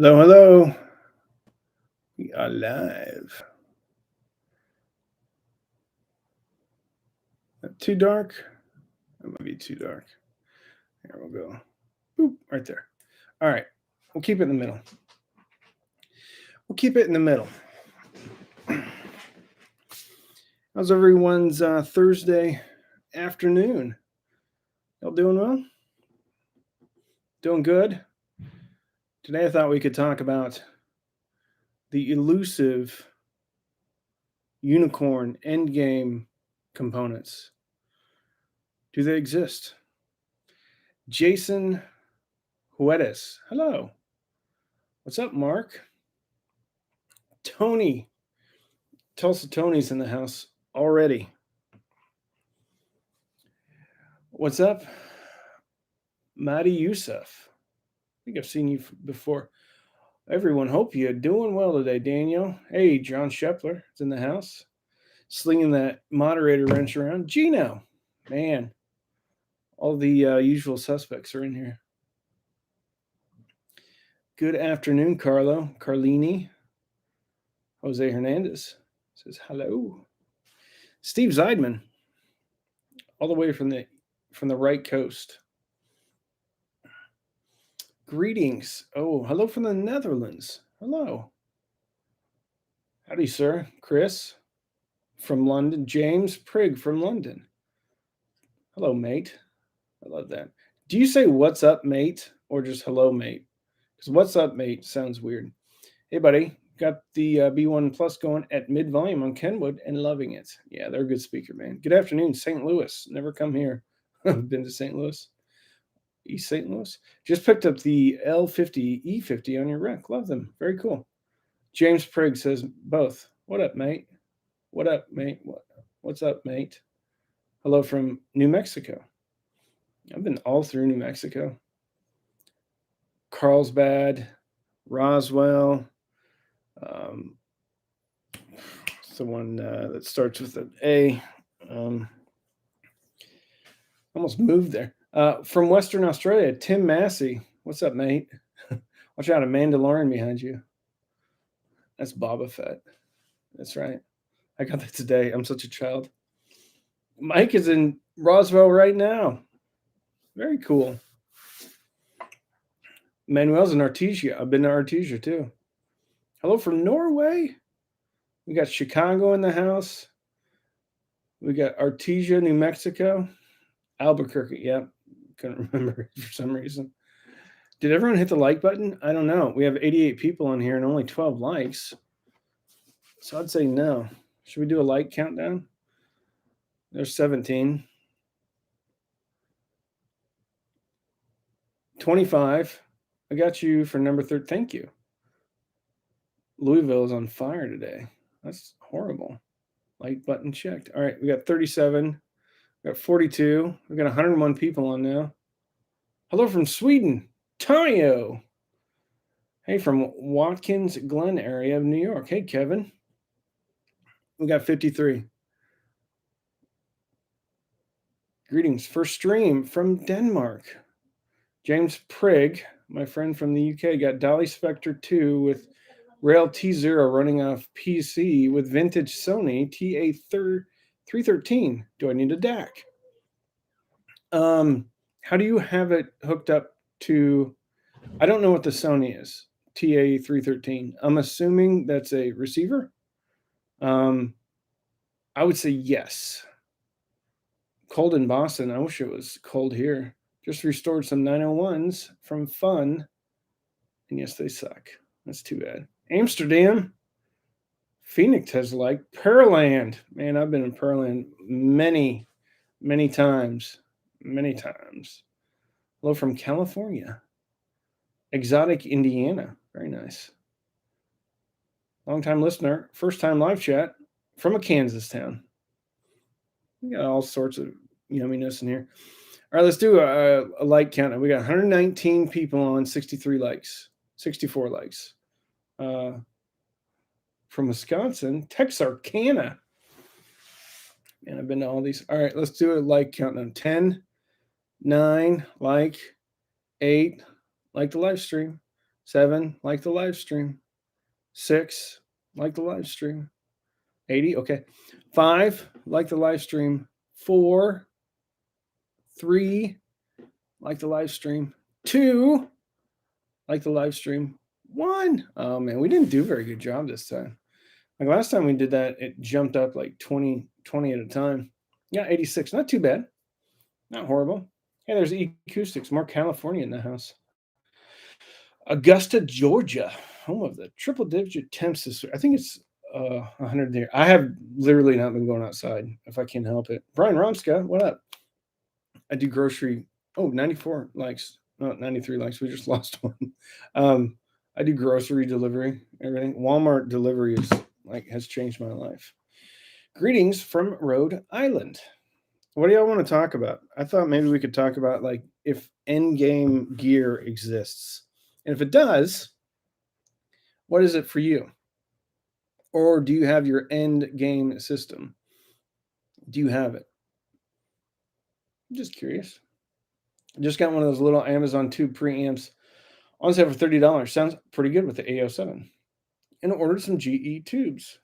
Hello, hello. We are live. Not too dark? That might be too dark. Here we'll go. Boop, right there. All right. We'll keep it in the middle. We'll keep it in the middle. How's everyone's Thursday afternoon? Y'all doing well? Doing good? Today I thought we could talk about the elusive unicorn endgame components. Do they exist? Jason Huedes. Hello. What's up, Mark? Tony. Tulsa Tony's in the house already. What's up? Madi Youssef. I think I've seen you before. Everyone, hope you're doing well today, Daniel. Hey, John Shepler is in the house, slinging that moderator wrench around. Gino, man, all the usual suspects are in here. Good afternoon, Carlo. Carlini. Jose Hernandez says hello. Steve Zeidman, all the way from the right coast. Greetings. Oh, hello from the Netherlands. Hello. Howdy, sir. Chris from London. James Prigg from London. Hello, mate. I love that. Do you say what's up, mate, or just hello, mate? Because what's up, mate sounds weird. Hey, buddy. Got the B1 Plus going at mid-volume on Kenwood and loving it. Yeah, they're a good speaker, man. Good afternoon, St. Louis. Never come here. Been to St. Louis. East St. Louis. Just picked up the L50 E50 on your rec. Love them. Very cool. James Prigg says both. What up, mate? What up, mate? What's up, mate? Hello from New Mexico. I've been all through New Mexico. Carlsbad, Roswell. It's the one that starts with an A. Almost moved there. From Western Australia, Tim Massey. What's up, mate? Watch out, a Mandalorian behind you. That's Boba Fett. That's right. I got that today. I'm such a child. Mike is in Roswell right now. Very cool. Manuel's in Artesia. I've been to Artesia too. Hello from Norway. We got Chicago in the house. We got Artesia, New Mexico. Albuquerque. Yep. Couldn't remember for some reason. Did everyone hit the like button? I don't know. We have 88 people on here and only 12 likes. So I'd say no. Should we do a like countdown? There's 17. 25. I got you for number 3. Thank you. Louisville is on fire today. That's horrible. Like button checked. All right, we got 37. We got 42. We got 101 people on now. Hello from Sweden, Tonio. Hey, from Watkins Glen area of New York. Hey, Kevin. We got 53. Greetings. First stream from Denmark. James Prigg, my friend from the UK, got Dolly Spectre 2 with Rail T0 running off PC with vintage Sony TA313. Do I need a DAC? How do you have it hooked up to? I don't know what the Sony is. TA313. I'm assuming that's a receiver. I would say yes. Cold in Boston. I wish it was cold here. Just restored some 901s from Fun. And yes, they suck. That's too bad. Amsterdam. Phoenix has like Pearland. Man, I've been in Pearland many, many times. Many times. Hello from California. Exotic, Indiana. Very nice. Long-time listener. First-time live chat from a Kansas town. We got all sorts of yumminess in here. All right, let's do a like count. We got 119 people on, 63 likes, 64 likes. From Wisconsin, Texarkana. Man, I've been to all these. All right, let's do a like countdown. 10, 9, like, 8, like the live stream, 7, like the live stream. 6, like the live stream. 80, okay. 5, like the live stream. 4, 3, like the live stream. 2, like the live stream. 1. Oh man, we didn't do a very good job this time. Like last time we did that, it jumped up like 20 at a time. Yeah, 86. Not too bad. Not horrible. Hey, there's acoustics. More California in the house. Augusta, Georgia, home of the triple digit temps this week. I think it's 100 there. I have literally not been going outside if I can help it. Brian Romska, what up? I do grocery. Oh, 94 likes. No, 93 likes. We just lost one. I do grocery delivery, everything. Walmart delivery is has changed my life. Greetings from Rhode Island. What do y'all want to talk about? I thought maybe we could talk about if end game gear exists. And if it does, what is it for you? Or do you have your end game system? Do you have it? I'm just curious. I just got one of those little Amazon Tube preamps on sale for $30. Sounds pretty good with the A07. And ordered some GE tubes.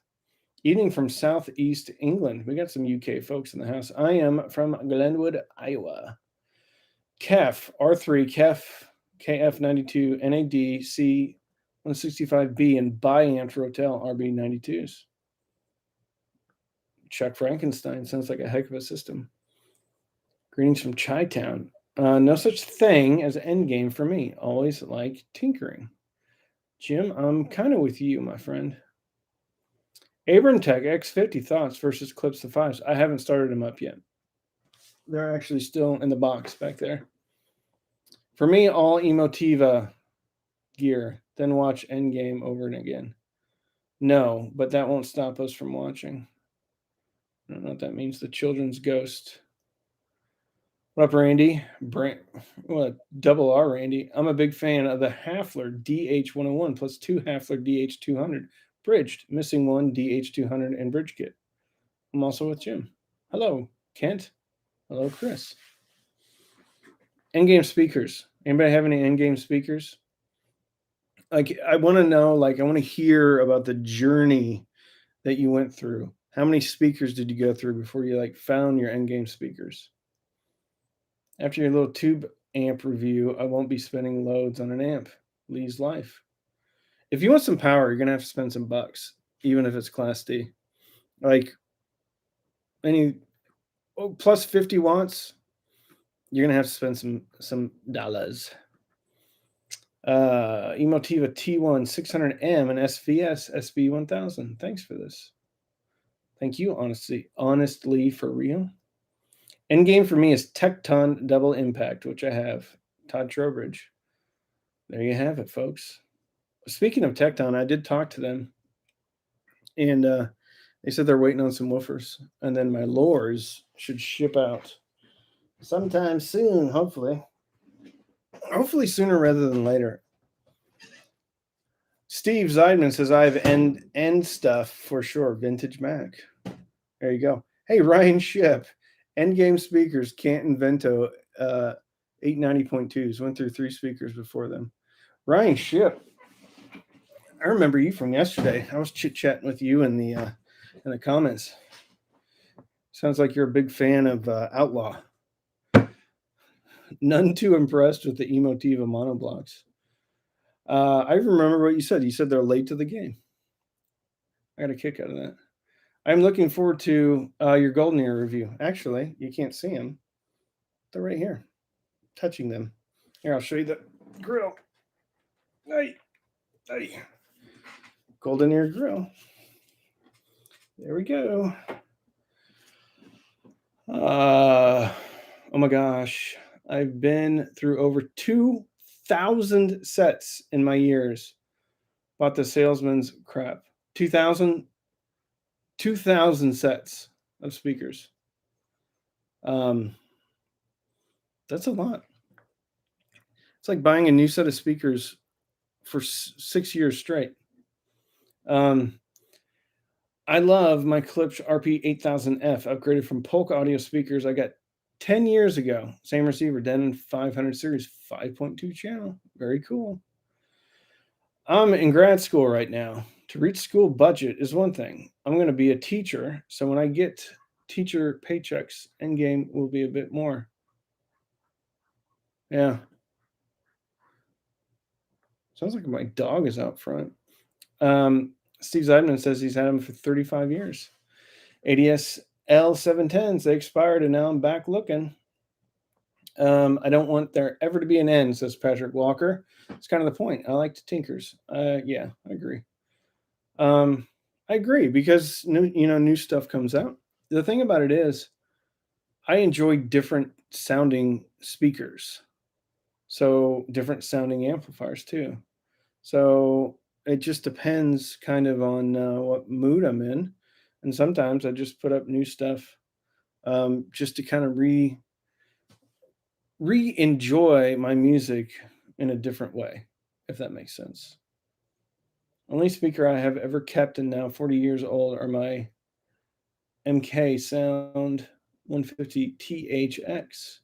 Evening from Southeast England. We got some UK folks in the house. I am from Glenwood, Iowa. KEF, R3, KEF, KF92, NAD, C165B, and Biamp Rotel RB92s. Chuck Frankenstein sounds like a heck of a system. Greetings from Chi-Town. No such thing as endgame for me. Always like tinkering. Jim, I'm kind of with you, my friend. Abram Tech X50 thoughts versus Clips to 5s. I haven't started them up yet. They're actually still in the box back there. For me, all Emotiva gear, then watch Endgame over and again. No, but that won't stop us from watching. I don't know what that means. The Children's Ghost. What up, Randy? What, double R, Randy. I'm a big fan of the Hafler DH101 plus 2 Hafler DH200. Bridged, missing one DH200 and bridge kit. I'm also with Jim. Hello, Kent. Hello, Chris. Endgame speakers. Anybody have any endgame speakers? I want to know, I want to hear about the journey that you went through. How many speakers did you go through before you found your endgame speakers? After your little tube amp review, I won't be spending loads on an amp. Lee's life. If you want some power, you're gonna have to spend some bucks, even if it's Class D. Plus 50 watts, you're gonna have to spend some dollars. Emotiva T1 600M and SVS SB 1000. Thanks for this. Thank you, honestly for real. Endgame for me is Tecton Double Impact, which I have. Todd Trowbridge. There you have it, folks. Speaking of Tecton, I did talk to them, and they said they're waiting on some woofers, and then my lures should ship out sometime soon, hopefully. Hopefully sooner rather than later. Steve Zeidman says I have end stuff for sure. Vintage Mac. There you go. Hey, Ryan Ship. Endgame speakers, Can't Invento 890.2s. Went through 3 speakers before them. Ryan Ship. I remember you from yesterday. I was chit-chatting with you in the comments. Sounds like you're a big fan of Outlaw. None too impressed with the Emotiva monoblocks. I remember what you said. You said they're late to the game. I got a kick out of that. I'm looking forward to your Golden Ear review. Actually, you can't see them. They're right here. Touching them. Here, I'll show you the grill. Hey. Golden Ear grill. There we go. Oh my gosh. I've been through over 2,000 sets in my years. Bought the salesman's crap. 2,000 sets of speakers. That's a lot. It's like buying a new set of speakers for 6 years straight. I love my Klipsch RP8000F, upgraded from Polka Audio speakers I got 10 years ago. Same receiver, Denon 500 series, 5.2 channel. Very cool. I'm in grad school right now. To reach school budget is one thing. I'm going to be a teacher, so when I get teacher paychecks, endgame will be a bit more. Yeah, sounds like my dog is out front. Steve Zeidman says he's had them for 35 years. ADS L710s, they expired, and now I'm back looking. I don't want there ever to be an end, says Patrick Walker. It's kind of the point. I like to tinkers. Yeah, I agree. I agree because new stuff comes out. The thing about it is, I enjoy different sounding speakers, so different sounding amplifiers too. So it just depends kind of on what mood I'm in, and sometimes I just put up new stuff just to kind of re-enjoy my music in a different way, if that makes sense. Only speaker I have ever kept and now 40 years old are my MK Sound 150 THX.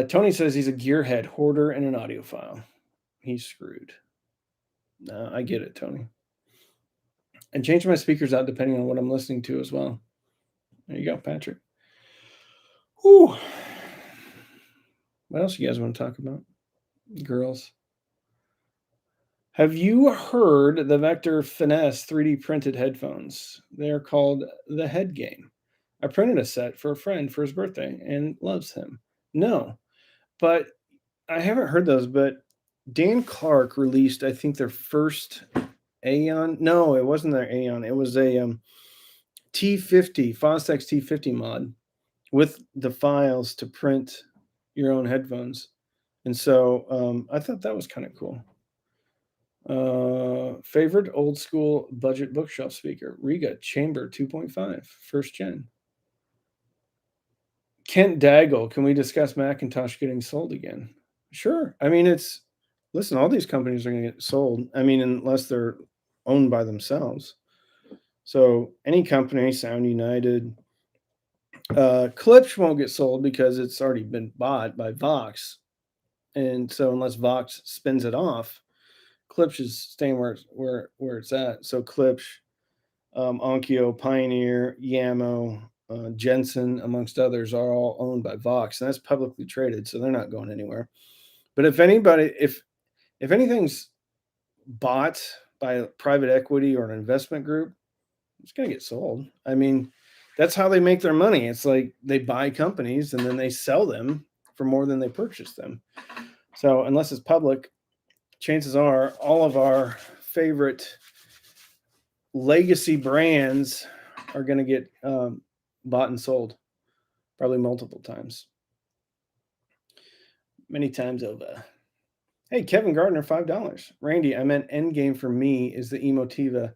Tony says he's a gearhead, hoarder, and an audiophile. He's screwed. No, I get it, Tony. And change my speakers out depending on what I'm listening to as well. There you go, Patrick. Whew. What else you guys want to talk about? Girls. Have you heard the Vector Finesse 3D printed headphones? They're called the Head Game. I printed a set for a friend for his birthday and loves him. No, but I haven't heard those, but Dan Clark released, I think, their first Aeon. No, it wasn't their Aeon. It was a T50, Fostex T50 mod with the files to print your own headphones. And so I thought that was kind of cool. Favorite old school budget bookshelf speaker, Riga Chamber 2.5, first gen. Kent Daggle, can we discuss Macintosh getting sold again? Sure. I mean, listen, all these companies are going to get sold. I mean, unless they're owned by themselves. So any company, Sound United, Klipsch won't get sold because it's already been bought by Vox. And so unless Vox spins it off, Klipsch is staying where it's at. So Klipsch, Onkyo, Pioneer, Yamo, Jensen, amongst others, are all owned by Vox, and that's publicly traded, so they're not going anywhere. But if anything's bought by a private equity or an investment group, it's going to get sold. I mean, that's how they make their money. It's like they buy companies and then they sell them for more than they purchased them. So unless it's public, chances are all of our favorite legacy brands are going to get bought and sold, probably multiple times, many times over. Hey, Kevin Gardner, $5. Randy, I meant Endgame for me is the Emotiva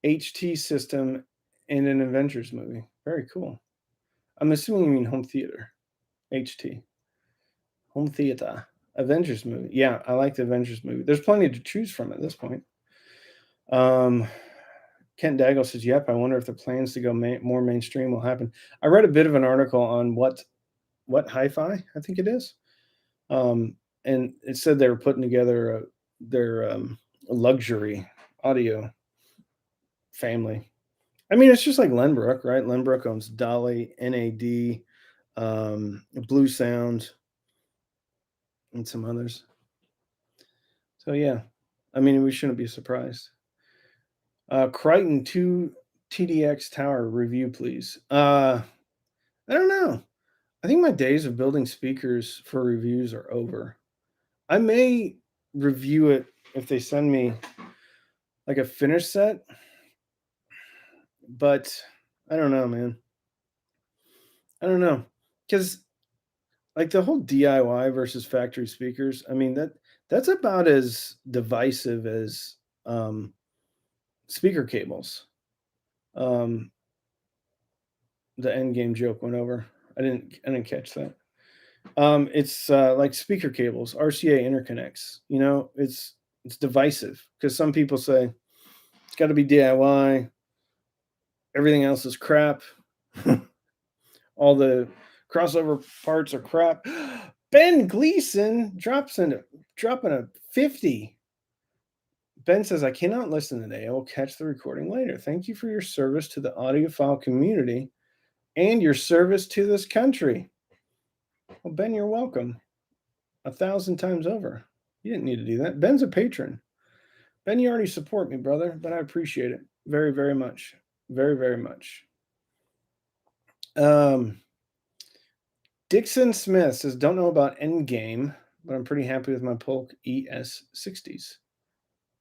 HT system in an Avengers movie. Very cool. I'm assuming you mean home theater. HT. Home theater. Avengers movie. Yeah, I like the Avengers movie. There's plenty to choose from at this point. Kent Daggle says, yep, I wonder if the plans to go more mainstream will happen. I read a bit of an article on what hi-fi, I think it is. And it said they were putting together their luxury audio family. I mean, it's just like Lenbrook, right? Lenbrook owns Dolly, NAD, Blue Sound, and some others. So yeah, I mean, we shouldn't be surprised. Crichton 2 TDX Tower review, please. I don't know. I think my days of building speakers for reviews are over. I may review it if they send me like a finished set, but I don't know, man. I don't know, because like the whole DIY versus factory speakers. I mean that's about as divisive as speaker cables. Um, the end game joke went over. I didn't catch that. It's like speaker cables, RCA interconnects. You know, it's divisive because some people say it's got to be DIY. Everything else is crap. All the crossover parts are crap. Ben Gleason dropping a 50. Ben says, I cannot listen today. I will catch the recording later. Thank you for your service to the audiophile community and your service to this country. Well, Ben, you're welcome. 1,000 times over. You didn't need to do that. Ben's a patron. Ben, you already support me, brother, but I appreciate it very, very much. Very, very much. Dixon Smith says, don't know about Endgame, but I'm pretty happy with my Polk ES60s.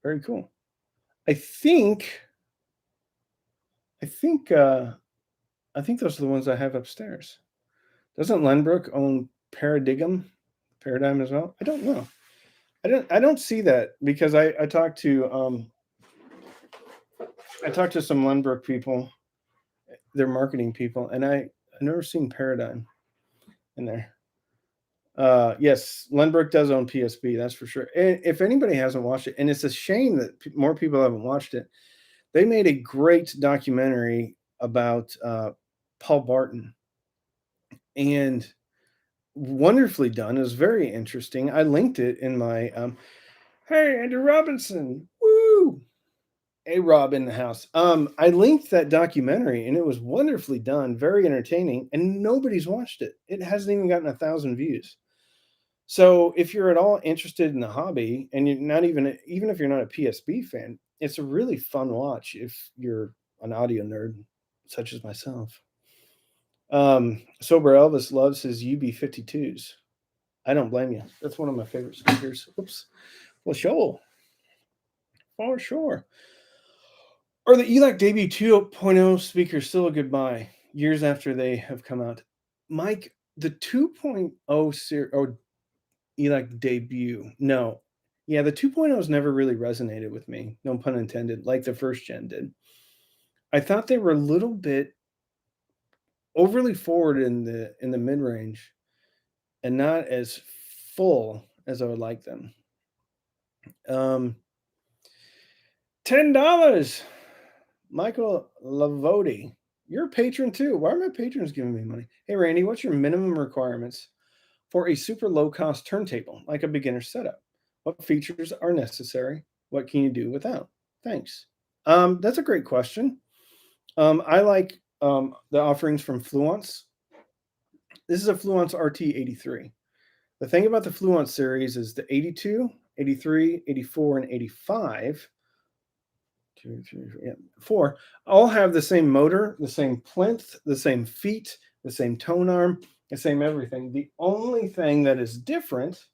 Very cool. I think those are the ones I have upstairs. Doesn't Lenbrook own Paradigm as well? I don't know. I don't see that because I talked to some Lenbrook people, their marketing people, and I've never seen Paradigm in there. Yes, Lenbrook does own PSP, that's for sure. And if anybody hasn't watched it, and it's a shame that more people haven't watched it, they made a great documentary about Paul Barton, and wonderfully done. It was very interesting. I linked it in my hey, Andrew Robinson, woo, a Rob in the house. I linked that documentary, and it was wonderfully done, very entertaining, and nobody's watched it. It hasn't even gotten 1,000 views. So if you're at all interested in the hobby, and you're not even if you're not a PSP fan, it's a really fun watch if you're an audio nerd such as myself. Sober Elvis loves his UB52s. I don't blame you. That's one of my favorite speakers. Oops. Well, sure. For sure. Are the ELAC debut 2.0 speakers still a good buy years after they have come out? Mike, the 2.0 series, or ELAC debut, no. Yeah, the 2.0s never really resonated with me, no pun intended, like the first gen did. I thought they were a little bit overly forward in the mid-range and not as full as I would like them. $10. Michael Lavodi. You're a patron too. Why are my patrons giving me money? Hey Randy, what's your minimum requirements for a super low-cost turntable, like a beginner setup? What features are necessary? What can you do without? Thanks. That's a great question. I like the offerings from Fluence. This is a Fluence RT83. The thing about the Fluence series is the 82, 83, 84, and 85, 4, all have the same motor, the same plinth, the same feet, the same tone arm, the same everything. The only thing that is different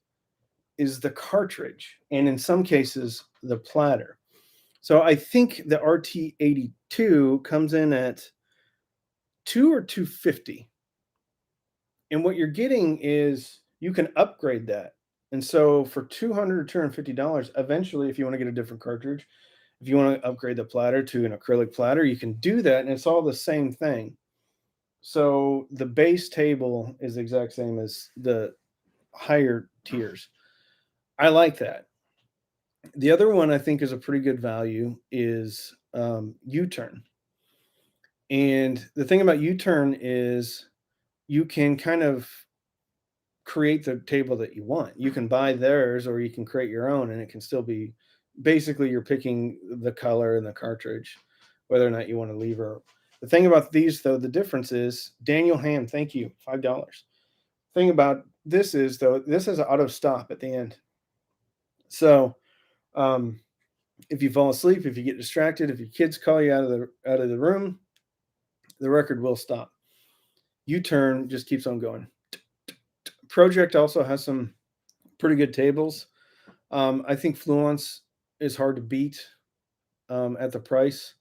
is the cartridge, and in some cases, the platter. So I think the RT82 comes in at $2 or $250. And what you're getting is you can upgrade that. And so for $200 or $250, eventually, if you want to get a different cartridge, if you want to upgrade the platter to an acrylic platter, you can do that, and it's all the same thing. So the base table is the exact same as the higher tiers. I like that. The other one I think is a pretty good value is U-turn. And the thing about U-turn is you can kind of create the table that you want. You can buy theirs or you can create your own, and it can still be basically you're picking the color and the cartridge, whether or not you want to leave her. The thing about these, though, the difference is Daniel Ham, thank you, $5. Thing about this is, though, this has an auto stop at the end. So if you fall asleep, if you get distracted, if your kids call you out of the room, the record will stop. U-turn just keeps on going. Project also has some pretty good tables. I think Fluence is hard to beat at the price.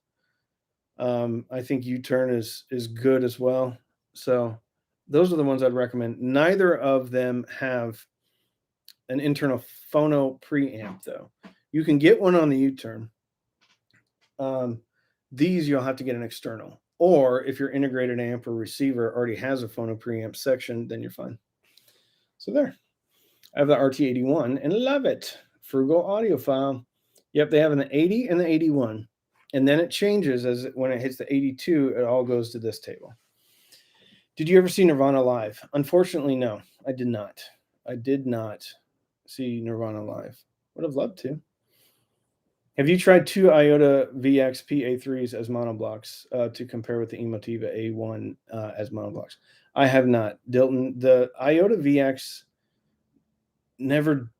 I think U-turn is good as well. So those are the ones I'd recommend. Neither of them have an internal phono preamp, though. You can get one on the U-turn. These you'll have to get an external. Or if your integrated amp or receiver already has a phono preamp section, then you're fine. So there. I have the RT81 and love it. Frugal audiophile. Yep, they have an 80 and the 81. And then it changes when it hits the 82, it all goes to this table. Did you ever see Nirvana live? Unfortunately, no, I did not. I did not see Nirvana live. Would have loved to. Have you tried two IOTA VX PA3s as monoblocks to compare with the Emotiva A1 as monoblocks? I have not. Dilton, the IOTA VX never,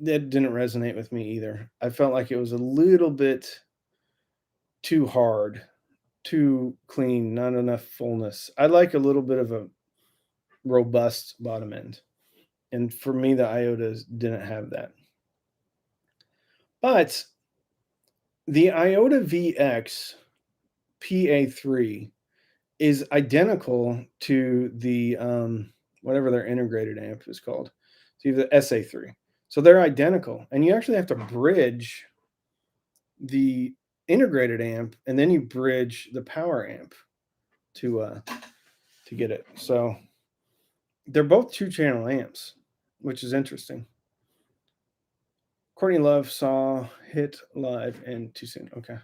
that didn't resonate with me either. I felt like it was a little bit too hard, too clean, not enough fullness. I like a little bit of a robust bottom end. And for me, the IOTAs didn't have that. But the IOTA VX PA3 is identical to the whatever their integrated amp is called. So you have the SA3. So they're identical. And you actually have to bridge the integrated amp and then you bridge the power amp to get it. So they're both 2-channel amps, which is interesting. Courtney Love saw Hit live and too soon. Okay.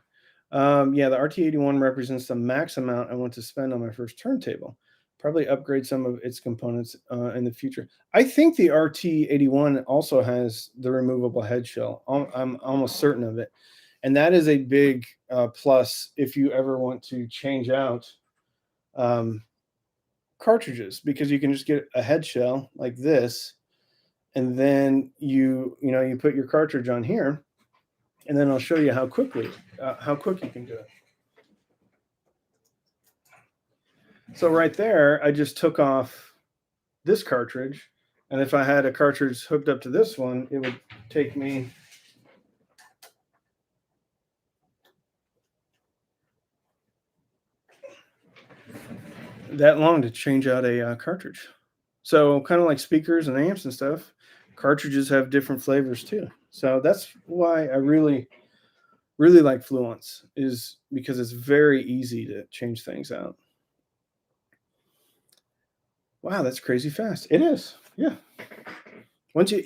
Yeah, the RT81 represents the max amount I want to spend on my first turntable. Probably upgrade some of its components in the future. I think the RT81 also has the removable head shell. I'm almost certain of it. And that is a big plus if you ever want to change out cartridges, because you can just get a head shell like this, and then you put your cartridge on here, and then I'll show you how quick you can do it. So right there, I just took off this cartridge, and if I had a cartridge hooked up to this one, it would take me that long to change out a cartridge. So kind of like speakers and amps and stuff, cartridges have different flavors too. So that's why I really like Fluence, is because it's very easy to change things out. Wow, that's crazy fast. It is. Yeah.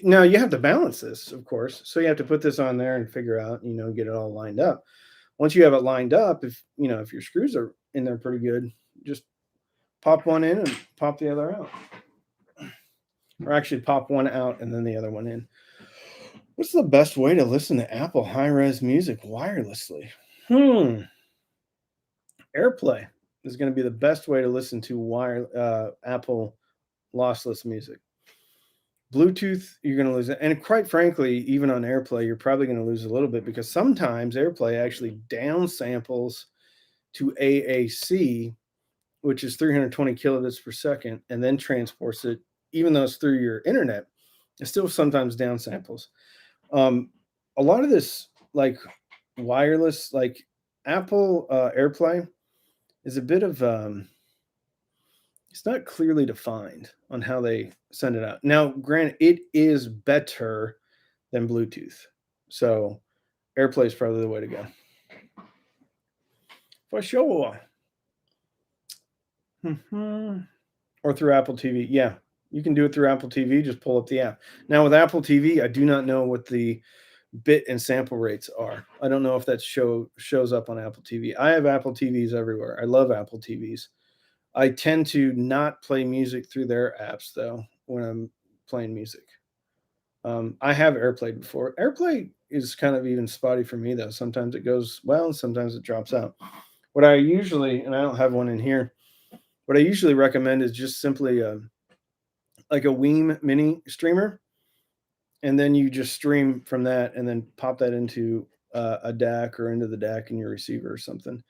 Now you have to balance this, of course. So you have to put this on there and figure out, get it all lined up. Once you have it lined up, if your screws are in there pretty good, just pop one in and pop the other out. Or actually pop one out and then the other one in. What's the best way to listen to Apple high-res music wirelessly? AirPlay is going to be the best way to listen to Apple lossless music. Bluetooth, you're going to lose it. And quite frankly, even on AirPlay, you're probably going to lose a little bit, because sometimes AirPlay actually downsamples to AAC, which is 320 kilobits per second, and then transports it, even though it's through your internet, it still sometimes downsamples. A lot of this, like wireless, like Apple AirPlay, is a bit of it's not clearly defined on how they send it out. Now, granted, it is better than Bluetooth, so AirPlay is probably the way to go. For sure. Or through Apple TV. Yeah, you can do it through Apple TV. Just pull up the app. Now, with Apple TV, I do not know what the bit and sample rates are. I don't know if that shows up on Apple TV. I have Apple TVs everywhere. I love Apple TVs. I tend to not play music through their apps, though, when I'm playing music. I have AirPlay before. AirPlay is kind of even spotty for me, though. Sometimes it goes well, and sometimes it drops out. What I usually, and I don't have one in here, what I usually recommend is just simply like a Weem mini streamer, and then you just stream from that and then pop that into a DAC or into the DAC in your receiver or something.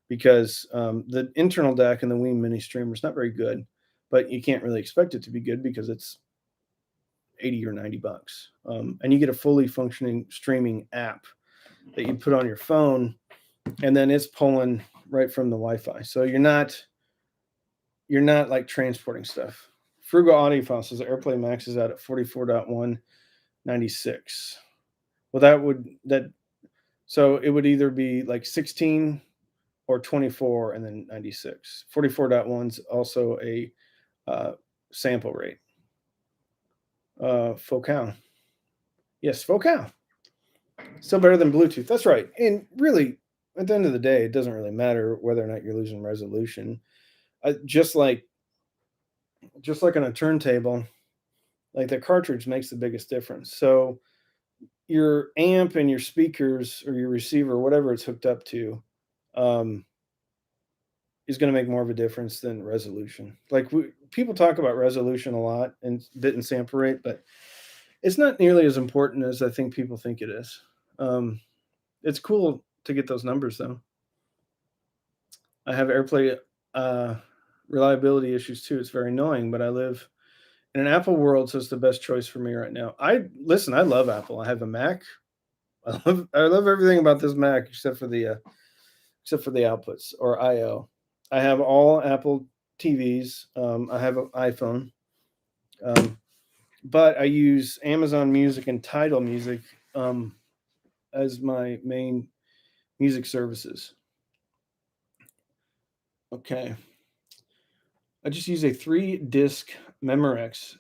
Because the internal DAC in the Weem mini streamer is not very good, but you can't really expect it to be good because it's 80 or 90 bucks. And you get a fully functioning streaming app that you put on your phone, and then it's pulling right from the Wi-Fi. So you're not like transporting stuff. Frugal Audiophile says AirPlay maxes out at 44.196. Well, so it would either be like 16 or 24 and then 96. 44.1 is also a sample rate. Focal. Yes, Focal. Still better than Bluetooth. That's right. And really, at the end of the day, it doesn't really matter whether or not you're losing resolution. Just like on a turntable, like the cartridge makes the biggest difference. So your amp and your speakers or your receiver, whatever it's hooked up to, um, is going to make more of a difference than resolution. Like people talk about resolution a lot and bit and sample rate, but it's not nearly as important as I think people think it is. It's cool to get those numbers though. I have AirPlay uh, reliability issues too. It's very annoying, but I live in an Apple world, so it's the best choice for me right now. I listen. I love Apple. I have a Mac. I love everything about this Mac except for the outputs or I/O. I have all Apple TVs. I have an iPhone, um, but I use Amazon Music and Tidal Music as my main music services. Okay, I just use a 3-disc Memorex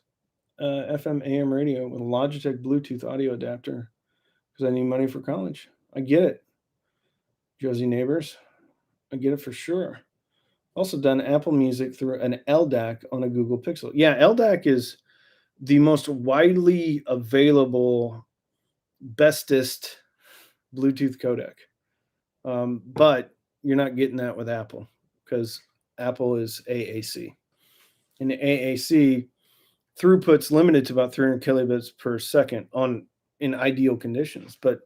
FM AM radio with a Logitech Bluetooth audio adapter because I need money for college. I get it, Josie Neighbors. I get it for sure. Also done Apple Music through an LDAC on a Google Pixel. Yeah, LDAC is the most widely available, bestest Bluetooth codec. But you're not getting that with Apple because Apple is AAC. And the AAC throughput's limited to about 300 kilobits per second in ideal conditions. But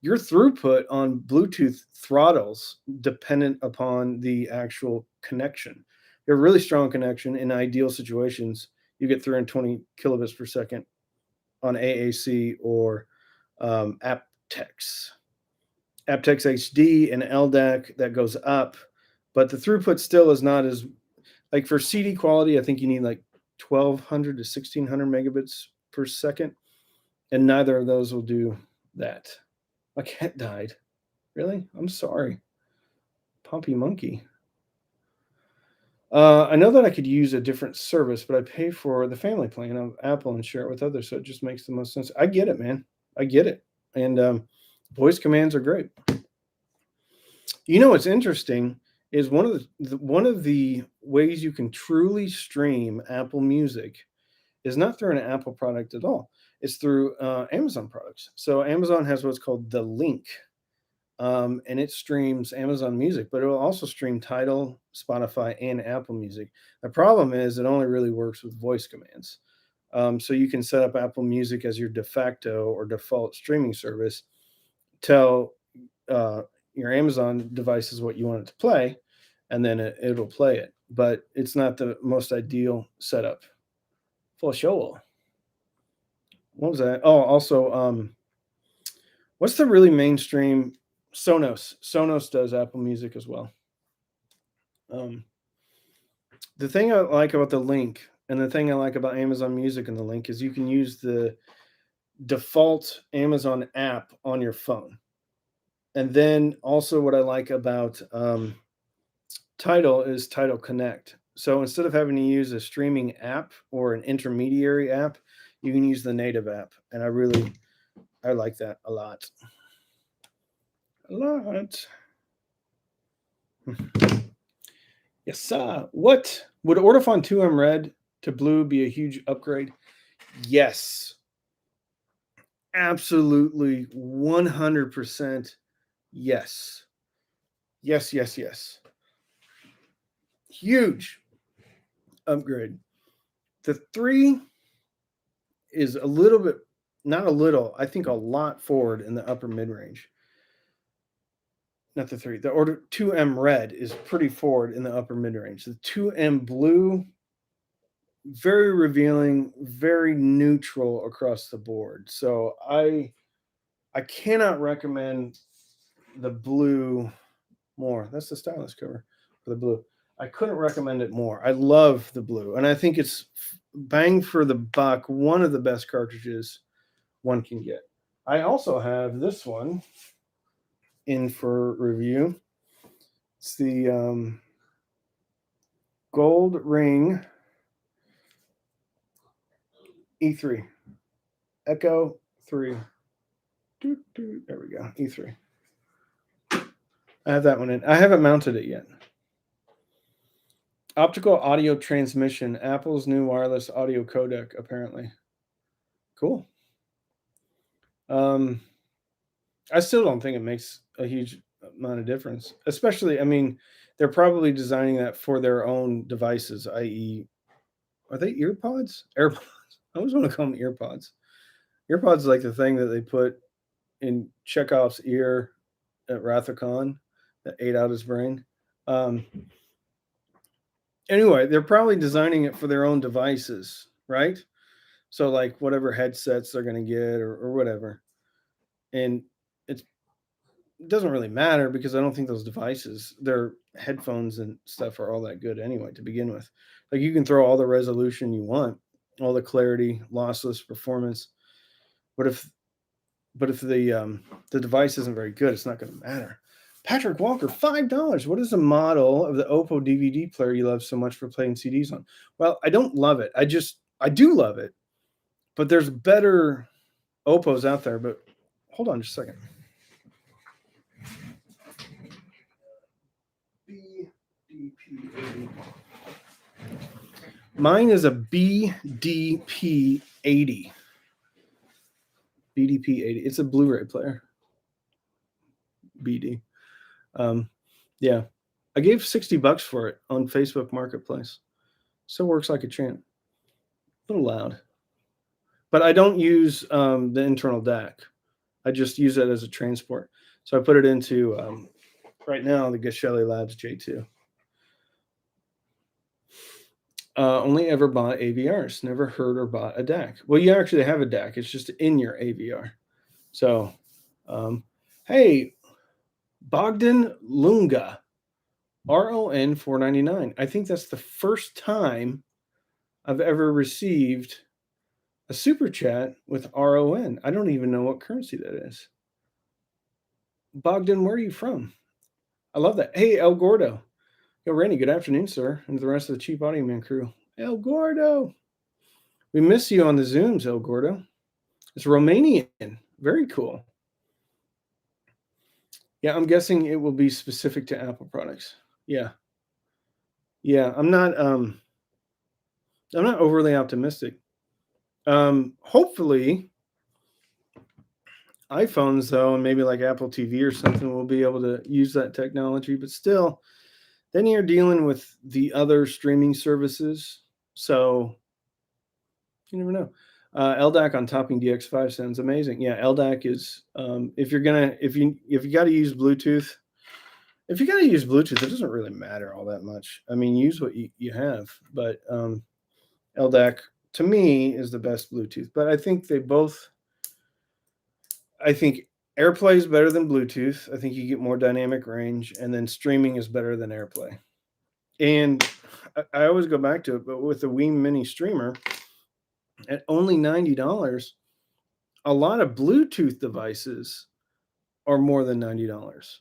your throughput on Bluetooth throttles dependent upon the actual connection. You have a really strong connection in ideal situations. You get 320 kilobits per second on AAC or aptX. aptX HD and LDAC that goes up, but the throughput still is not as like for CD quality. I think you need like 1200 to 1600 megabits per second, and neither of those will do that. My cat died. Really? I'm sorry. Pompey monkey. I know that I could use a different service, but I pay for the family plan of Apple and share it with others, so it just makes the most sense. I get it, man. I get it. And voice commands are great. You know what's interesting is one of the ways you can truly stream Apple Music is not through an Apple product at all. It's through Amazon products. So Amazon has what's called the Link, and it streams Amazon Music, but it will also stream Tidal, Spotify, and Apple Music. The problem is it only really works with voice commands. So you can set up Apple Music as your de facto or default streaming service. Tell your Amazon device is what you want it to play, and then it'll play it. But it's not the most ideal setup. For sure. What was that? Oh, also, what's the really mainstream? Sonos. Sonos does Apple Music as well. The thing I like about the Link and the thing I like about Amazon Music and the Link is you can use the default Amazon app on your phone. And then also what I like about Tidal is Tidal Connect. So instead of having to use a streaming app or an intermediary app, you can use the native app. And I like that a lot. A lot. Yes, sir. What would Ortofon 2M Red to Blue be a huge upgrade? Yes. Absolutely 100% yes. Yes, yes, yes. Huge upgrade. The 3 is a little bit, not a little, I think a lot forward in the upper mid range. Not the 3. The order 2M Red is pretty forward in the upper mid range. The 2M Blue, very revealing, very neutral across the board. So I cannot recommend the blue more. That's the stylus cover for the blue. I couldn't recommend it more. I love the blue, and I think it's bang for the buck, one of the best cartridges one can get. I also have this one in for review. It's the Gold Ring E3 Echo 3. There we go, E3. I have that one in. I haven't mounted it yet. Optical audio transmission, Apple's new wireless audio codec, apparently. Cool. Um, I still don't think it makes a huge amount of difference. Especially, I mean, they're probably designing that for their own devices, i.e., are they earpods? AirPods. I always want to call them earpods. Earpods is like the thing that they put in Chekhov's ear at Rathacon that ate out his brain. Um, anyway, they're probably designing it for their own devices, right? So like whatever headsets they're going to get or whatever. And it doesn't really matter because I don't think those devices, their headphones and stuff are all that good anyway to begin with. Like you can throw all the resolution you want, all the clarity, lossless performance, but if the device isn't very good, it's not going to matter. Patrick Walker, $5. What is the model of the Oppo DVD player you love so much for playing CDs on? Well, I don't love it. I do love it, but there's better Oppos out there. But hold on just a second. BDP80. Mine is a BDP80. BDP80. It's a Blu-ray player. BD. Yeah. I gave $60 for it on Facebook Marketplace. Still works like a champ. A little loud. But I don't use the internal DAC. I just use it as a transport. So I put it into, right now, the Geshelli Labs J2. Only ever bought AVRs. Never heard or bought a DAC. Well, you actually have a DAC. It's just in your AVR. So, hey, Bogdan Lunga, RON 499. I think that's the first time I've ever received a super chat with RON. I don't even know what currency that is. Bogdan, where are you from? I love that. Hey, El Gordo. Yo, Randy, good afternoon, sir, and to the rest of the Cheap Audio Man crew. El Gordo. We miss you on the Zooms, El Gordo. It's Romanian. Very cool. Yeah, I'm guessing it will be specific to Apple products. Yeah. Yeah, I'm not overly optimistic. Hopefully iPhones, though, and maybe like Apple TV or something, will be able to use that technology. But still, then you're dealing with the other streaming services. So you never know. LDAC on Topping DX5 sounds amazing. Yeah, LDAC is if you got to use Bluetooth. If you got to use Bluetooth, it doesn't really matter all that much. I mean, use what you have. But LDAC to me is the best Bluetooth. But I think I think AirPlay is better than Bluetooth. I think you get more dynamic range, and then streaming is better than AirPlay. And I always go back to it, but with the Wii Mini Streamer at only $90, a lot of Bluetooth devices are more than $90.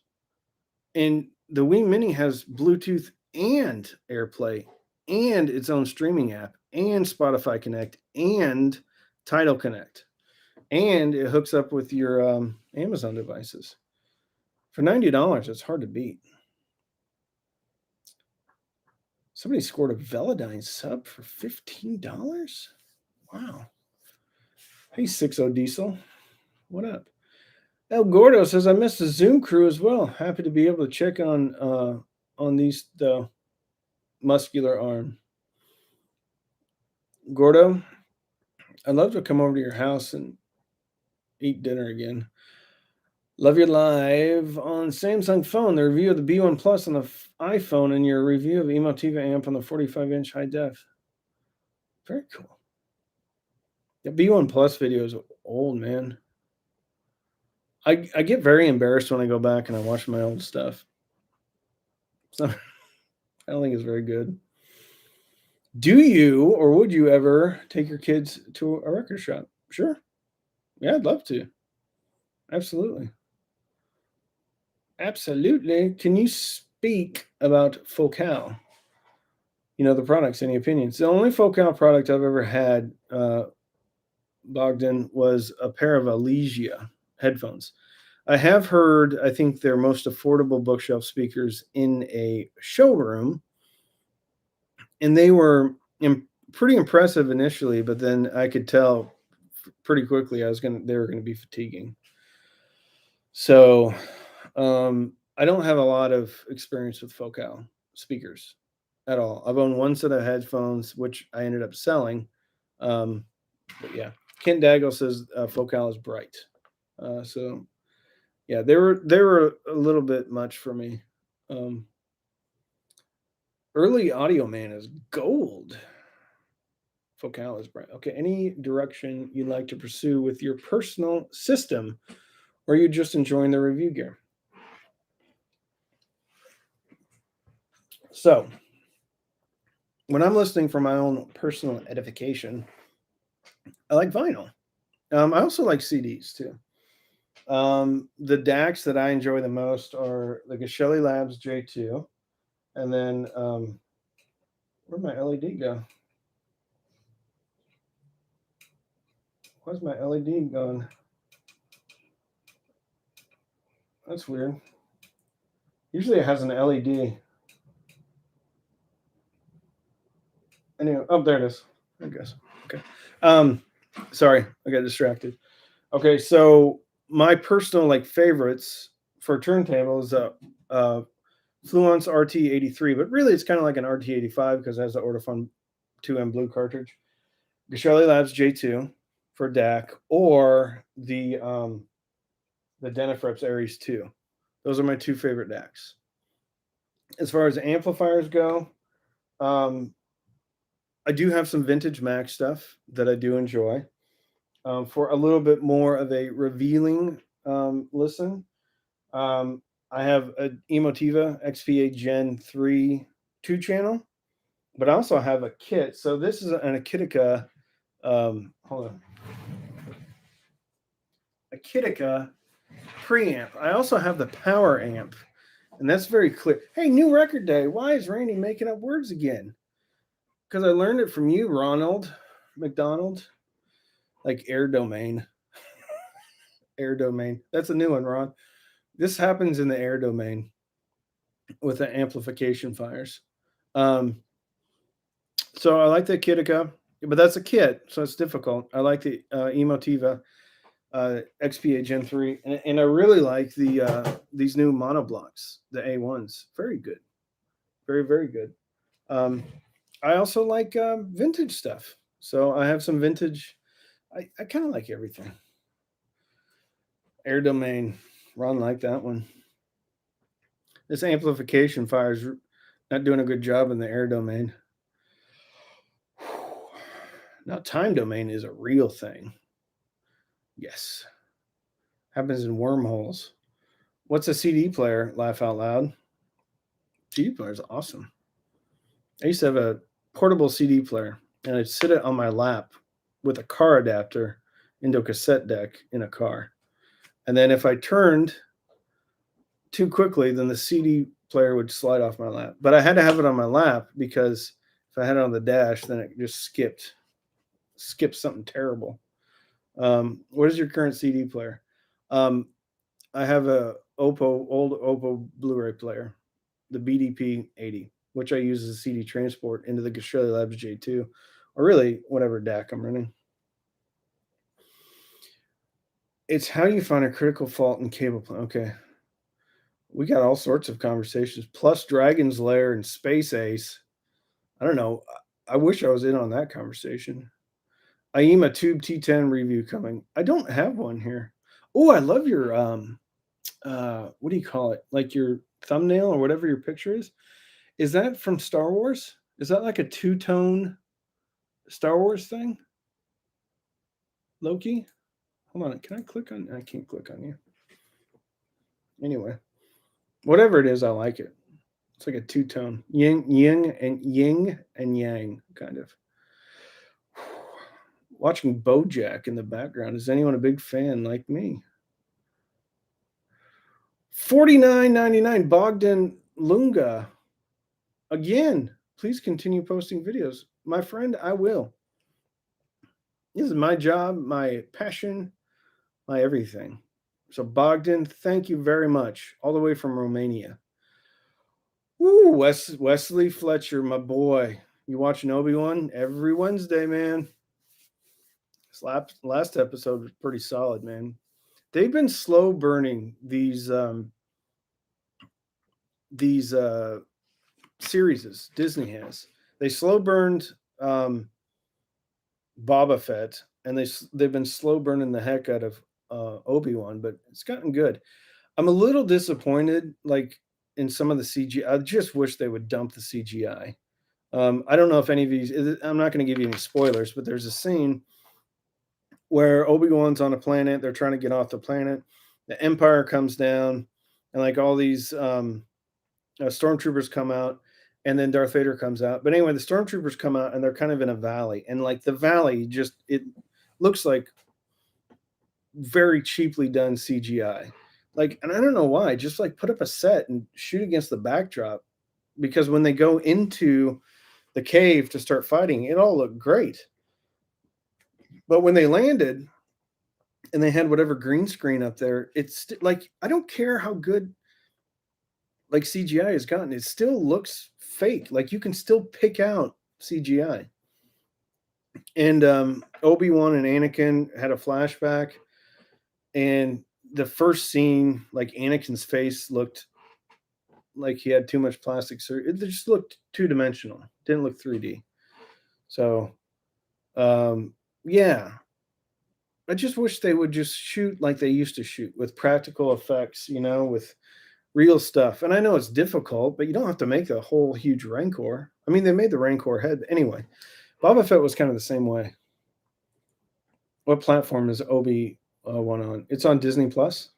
And the Wii Mini has Bluetooth and AirPlay and its own streaming app and Spotify Connect and Tidal Connect. And it hooks up with your Amazon devices. For $90, it's hard to beat. Somebody scored a Velodyne sub for $15? Wow. Hey, 60 Diesel. What up? El Gordo says, I missed the Zoom crew as well. Happy to be able to check on the muscular arm. Gordo, I'd love to come over to your house and eat dinner again. Love you live on Samsung phone. The review of the B1 Plus on the iPhone and your review of Emotiva amp on the 45-inch high def. Very cool. The B1 Plus video is old, man. I get very embarrassed when I go back and I watch my old stuff. So I don't think it's very good. Do you or would you ever take your kids to a record shop? Sure. Yeah, I'd love to. Absolutely. Absolutely. Can you speak about Focal? You know, the products, any opinions? The only Focal product I've ever had, Bogdan, was a pair of Alesia headphones. I have heard, I think their most affordable bookshelf speakers in a showroom, and they were pretty impressive initially, but then I could tell pretty quickly they were gonna be fatiguing. So, I don't have a lot of experience with Focal speakers at all. I've owned one set of headphones, which I ended up selling. But yeah, Kent Daggle says Focal is bright. So yeah, they were a little bit much for me. Early Audio Man is gold. Focal is bright. Okay, any direction you'd like to pursue with your personal system, or are you just enjoying the review gear? So, when I'm listening for my own personal edification, I like vinyl. I also like CDs too. The DACs that I enjoy the most are the Geshelli Labs J2, and then where'd my LED go? Where's my LED going? That's weird. Usually it has an LED. Anyway, oh, there it is. I guess. Okay. Sorry, I got distracted. Okay, so my personal like favorites for turntable is Fluence RT83, but really it's kind of like an RT85 because it has the Ortofon 2M blue cartridge. Geshelli Labs J2 for DAC, or the Denafreps Aries 2. Those are my two favorite DACs. As far as amplifiers go, I do have some vintage Mac stuff that I do enjoy. For a little bit more of a revealing listen, I have an Emotiva XP8 Gen 3 2-channel, but I also have a kit. So this is an Akitica, hold on, Akitica preamp. I also have the power amp, and that's very clear. Hey, new record day. Why is Randy making up words again? Because I learned it from you, Ronald McDonald. Like air domain. Air domain. That's a new one, Ron. This happens in the air domain with the amplification fires. So I like the Akitica, but that's a kit, so it's difficult. I like the Emotiva XP8 Gen 3, and I really like these new monoblocks, the A1s. Very good. Very, very good. I also like vintage stuff. So I have some vintage. I kind of like everything. Air domain. Ron liked that one. This amplification fire is not doing a good job in the air domain. Now, time domain is a real thing. Yes. Happens in wormholes. What's a CD player? Laugh out loud. CD player is awesome. I used to have a portable CD player, and I'd sit it on my lap with a car adapter into a cassette deck in a car. And then if I turned too quickly, then the CD player would slide off my lap. But I had to have it on my lap because if I had it on the dash, then it just skipped something terrible. What is your current CD player? I have a old Oppo Blu-ray player, the BDP 80, which I use as a CD transport into the Geshelli Labs J2, or really whatever DAC I'm running. It's how you find a critical fault in cable plan. Okay. We got all sorts of conversations, plus Dragon's Lair and Space Ace. I don't know. I wish I was in on that conversation. IEMA Tube T10 review coming. I don't have one here. Oh, I love your what do you call it? Like your thumbnail or whatever your picture is. Is that from Star Wars? Is that like a two-tone Star Wars thing? Loki? Hold on. Can I click on? I can't click on you. Anyway, whatever it is, I like it. It's like a two-tone yin and yang kind of. Watching BoJack in the background. Is anyone a big fan like me? $49.99 Bogdan Lunga. Again, please continue posting videos. My friend, I will. This is my job, my passion, my everything. So Bogdan, thank you very much. All the way from Romania. Woo, Wesley Fletcher, my boy. You watching Obi-Wan every Wednesday, man. Last episode was pretty solid, man. They've been slow burning these series Disney has. They slow burned Boba Fett, and they've been slow burning the heck out of Obi-Wan, but it's gotten good. I'm a little disappointed, like in some of the CGI. I just wish they would dump the CGI. I don't know if any of these. I'm not going to give you any spoilers, but there's a scene where Obi-Wan's on a planet. They're trying to get off the planet. The Empire comes down, and like all these stormtroopers come out, and then Darth Vader comes out. But anyway, the stormtroopers come out, and they're kind of in a valley, and like the valley it looks like very cheaply done CGI. Like, and I don't know why. Just like put up a set and shoot against the backdrop, because when they go into the cave to start fighting, it all looked great. But when they landed and they had whatever green screen up there, it's like, I don't care how good like CGI has gotten, it still looks fake. Like you can still pick out CGI. And Obi-Wan and Anakin had a flashback, and the first scene, like Anakin's face looked like he had too much plastic surgery. It just looked two-dimensional. Didn't look 3D. So yeah. I just wish they would just shoot like they used to shoot, with practical effects, with real stuff. And I know it's difficult, but you don't have to make a whole huge Rancor. I mean, they made the Rancor head. Anyway, Boba Fett was kind of the same way. What platform is Obi-Wan on? It's on Disney Plus.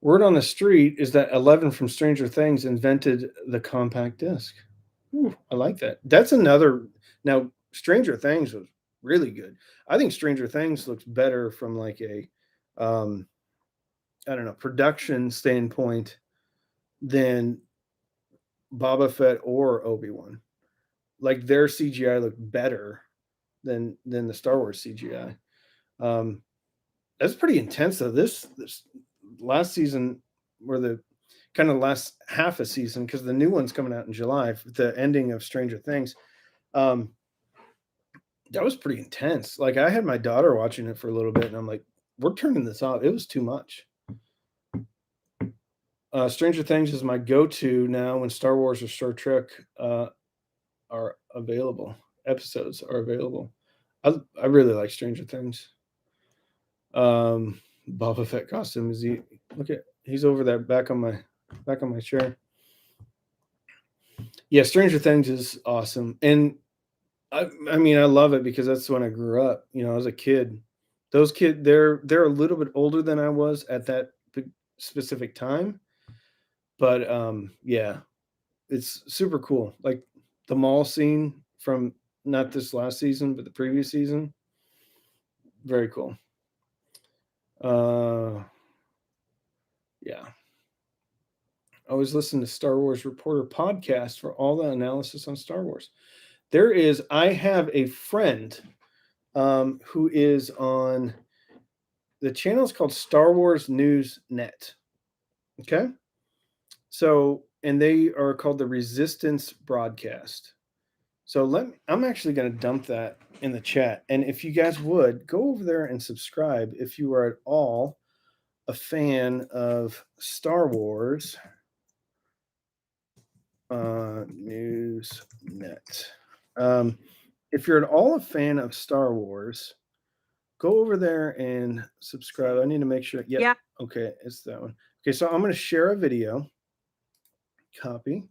Word on the street is that 11 from Stranger Things invented the compact disc. Ooh, I like that. That's another. Now, Stranger Things was really good. I think Stranger Things looks better from like a, I don't know, production standpoint than Boba Fett or Obi-Wan. Like their CGI looked better than the Star Wars CGI. That's pretty intense though. This last season, or the kind of last half a season, because the new one's coming out in July, the ending of Stranger Things. That was pretty intense. Like I had my daughter watching it for a little bit, and I'm like, we're turning this off. It was too much. Stranger Things is my go-to now when Star Wars or Star Trek are available. Episodes are available. I really like Stranger Things. Boba Fett costume, is he? Look at, he's over there back on my chair. Yeah, Stranger Things is awesome, and I mean I love it because that's when I grew up. As a kid. Those kids, they're a little bit older than I was at that specific time, but yeah, it's super cool. Like the mall scene from not this last season, but the previous season, very cool. Yeah. I always listen to Star Wars Reporter podcast for all the analysis on Star Wars. I have a friend who is on the channel. Is called Star Wars News Net. Okay. So, and they are called the Resistance Broadcast. So I'm actually going to dump that in the chat. And if you guys would go over there and subscribe if you are at all a fan of Star Wars News Net. If you're at all a fan of Star Wars, go over there and subscribe. I need to make sure. Yep. Yeah. Okay, it's that one. Okay, so I'm going to share a video. Copy.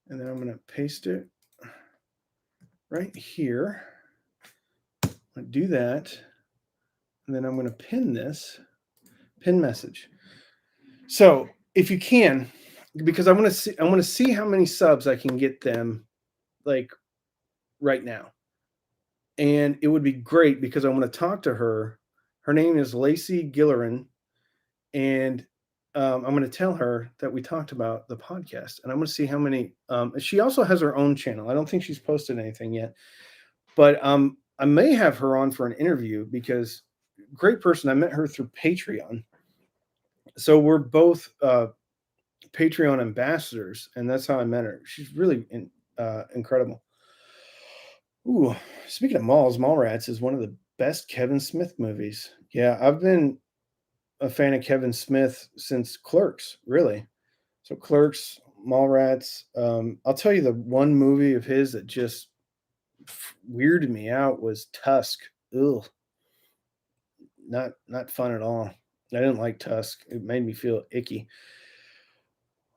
And then I'm going to paste it right here. I'm going to do that. And then I'm going to pin message. So if you can, because I want to see how many subs I can get them like right now. And it would be great because I want to talk to her. Her name is Lacey Gillerin. And I'm going to tell her that we talked about the podcast, and I'm going to see how many. She also has her own channel. I don't think she's posted anything yet, but I may have her on for an interview because great person. I met her through Patreon. So we're both Patreon ambassadors, and that's how I met her. She's really incredible. Ooh, speaking of malls, Mallrats is one of the best Kevin Smith movies. Yeah, I've been a fan of Kevin Smith since Clerks, really. So Clerks, Mallrats. I'll tell you the one movie of his that just weirded me out was Tusk. Ugh, not fun at all. I didn't like Tusk. It made me feel icky.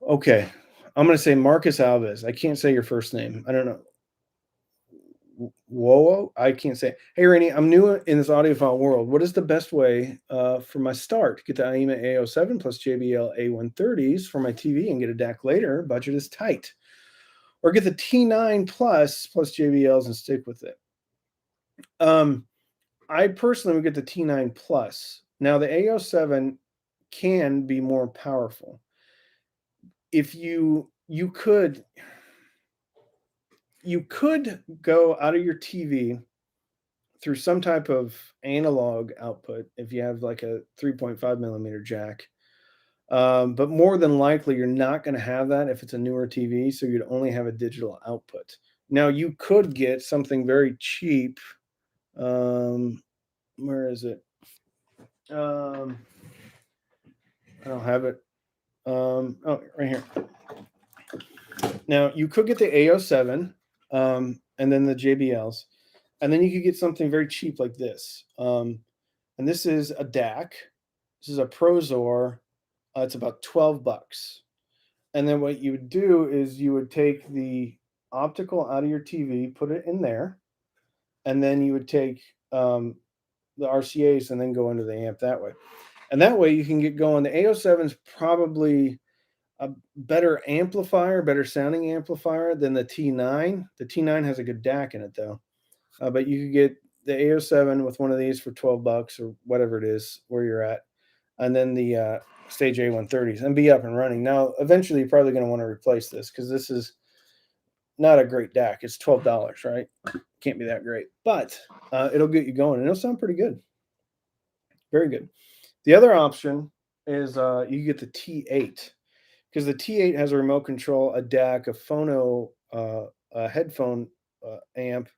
Okay, I'm gonna say Marcus Alves. I can't say your first name. I don't know. Whoa, I can't say. Hey, Rainey, I'm new in this audiophile world. What is the best way for my start? Get the IEMA A07 plus JBL A130s for my TV and get a DAC later. Budget is tight. Or get the T9 plus JBLs and stick with it. Um, I personally would get the T9 plus. Now the A07 can be more powerful. If you could go out of your TV through some type of analog output if you have like a 3.5 millimeter jack. But more than likely, you're not going to have that if it's a newer TV. So you'd only have a digital output. Now, you could get something very cheap. Where is it? I don't have it. Oh, right here. Now, you could get the A07 and then the JBLs. And then you could get something very cheap like this. And this is a DAC. This is a Prozor. It's about $12. And then what you would do is you would take the optical out of your TV, put it in there, and then you would take the RCAs and then go into the amp that way. And that way you can get going. The A07 is probably a better amplifier, better sounding amplifier than the T9. The T9 has a good DAC in it though. But you could get the A07 with one of these for $12 or whatever it is where you're at. And then the Stage A130s and be up and running. Now, eventually you're probably going to want to replace this because this is not a great DAC. It's $12, right? Can't be that great, but it'll get you going and it'll sound pretty good. Very good. The other option is you get the T8 because the T8 has a remote control, a DAC, a phono, a headphone amp,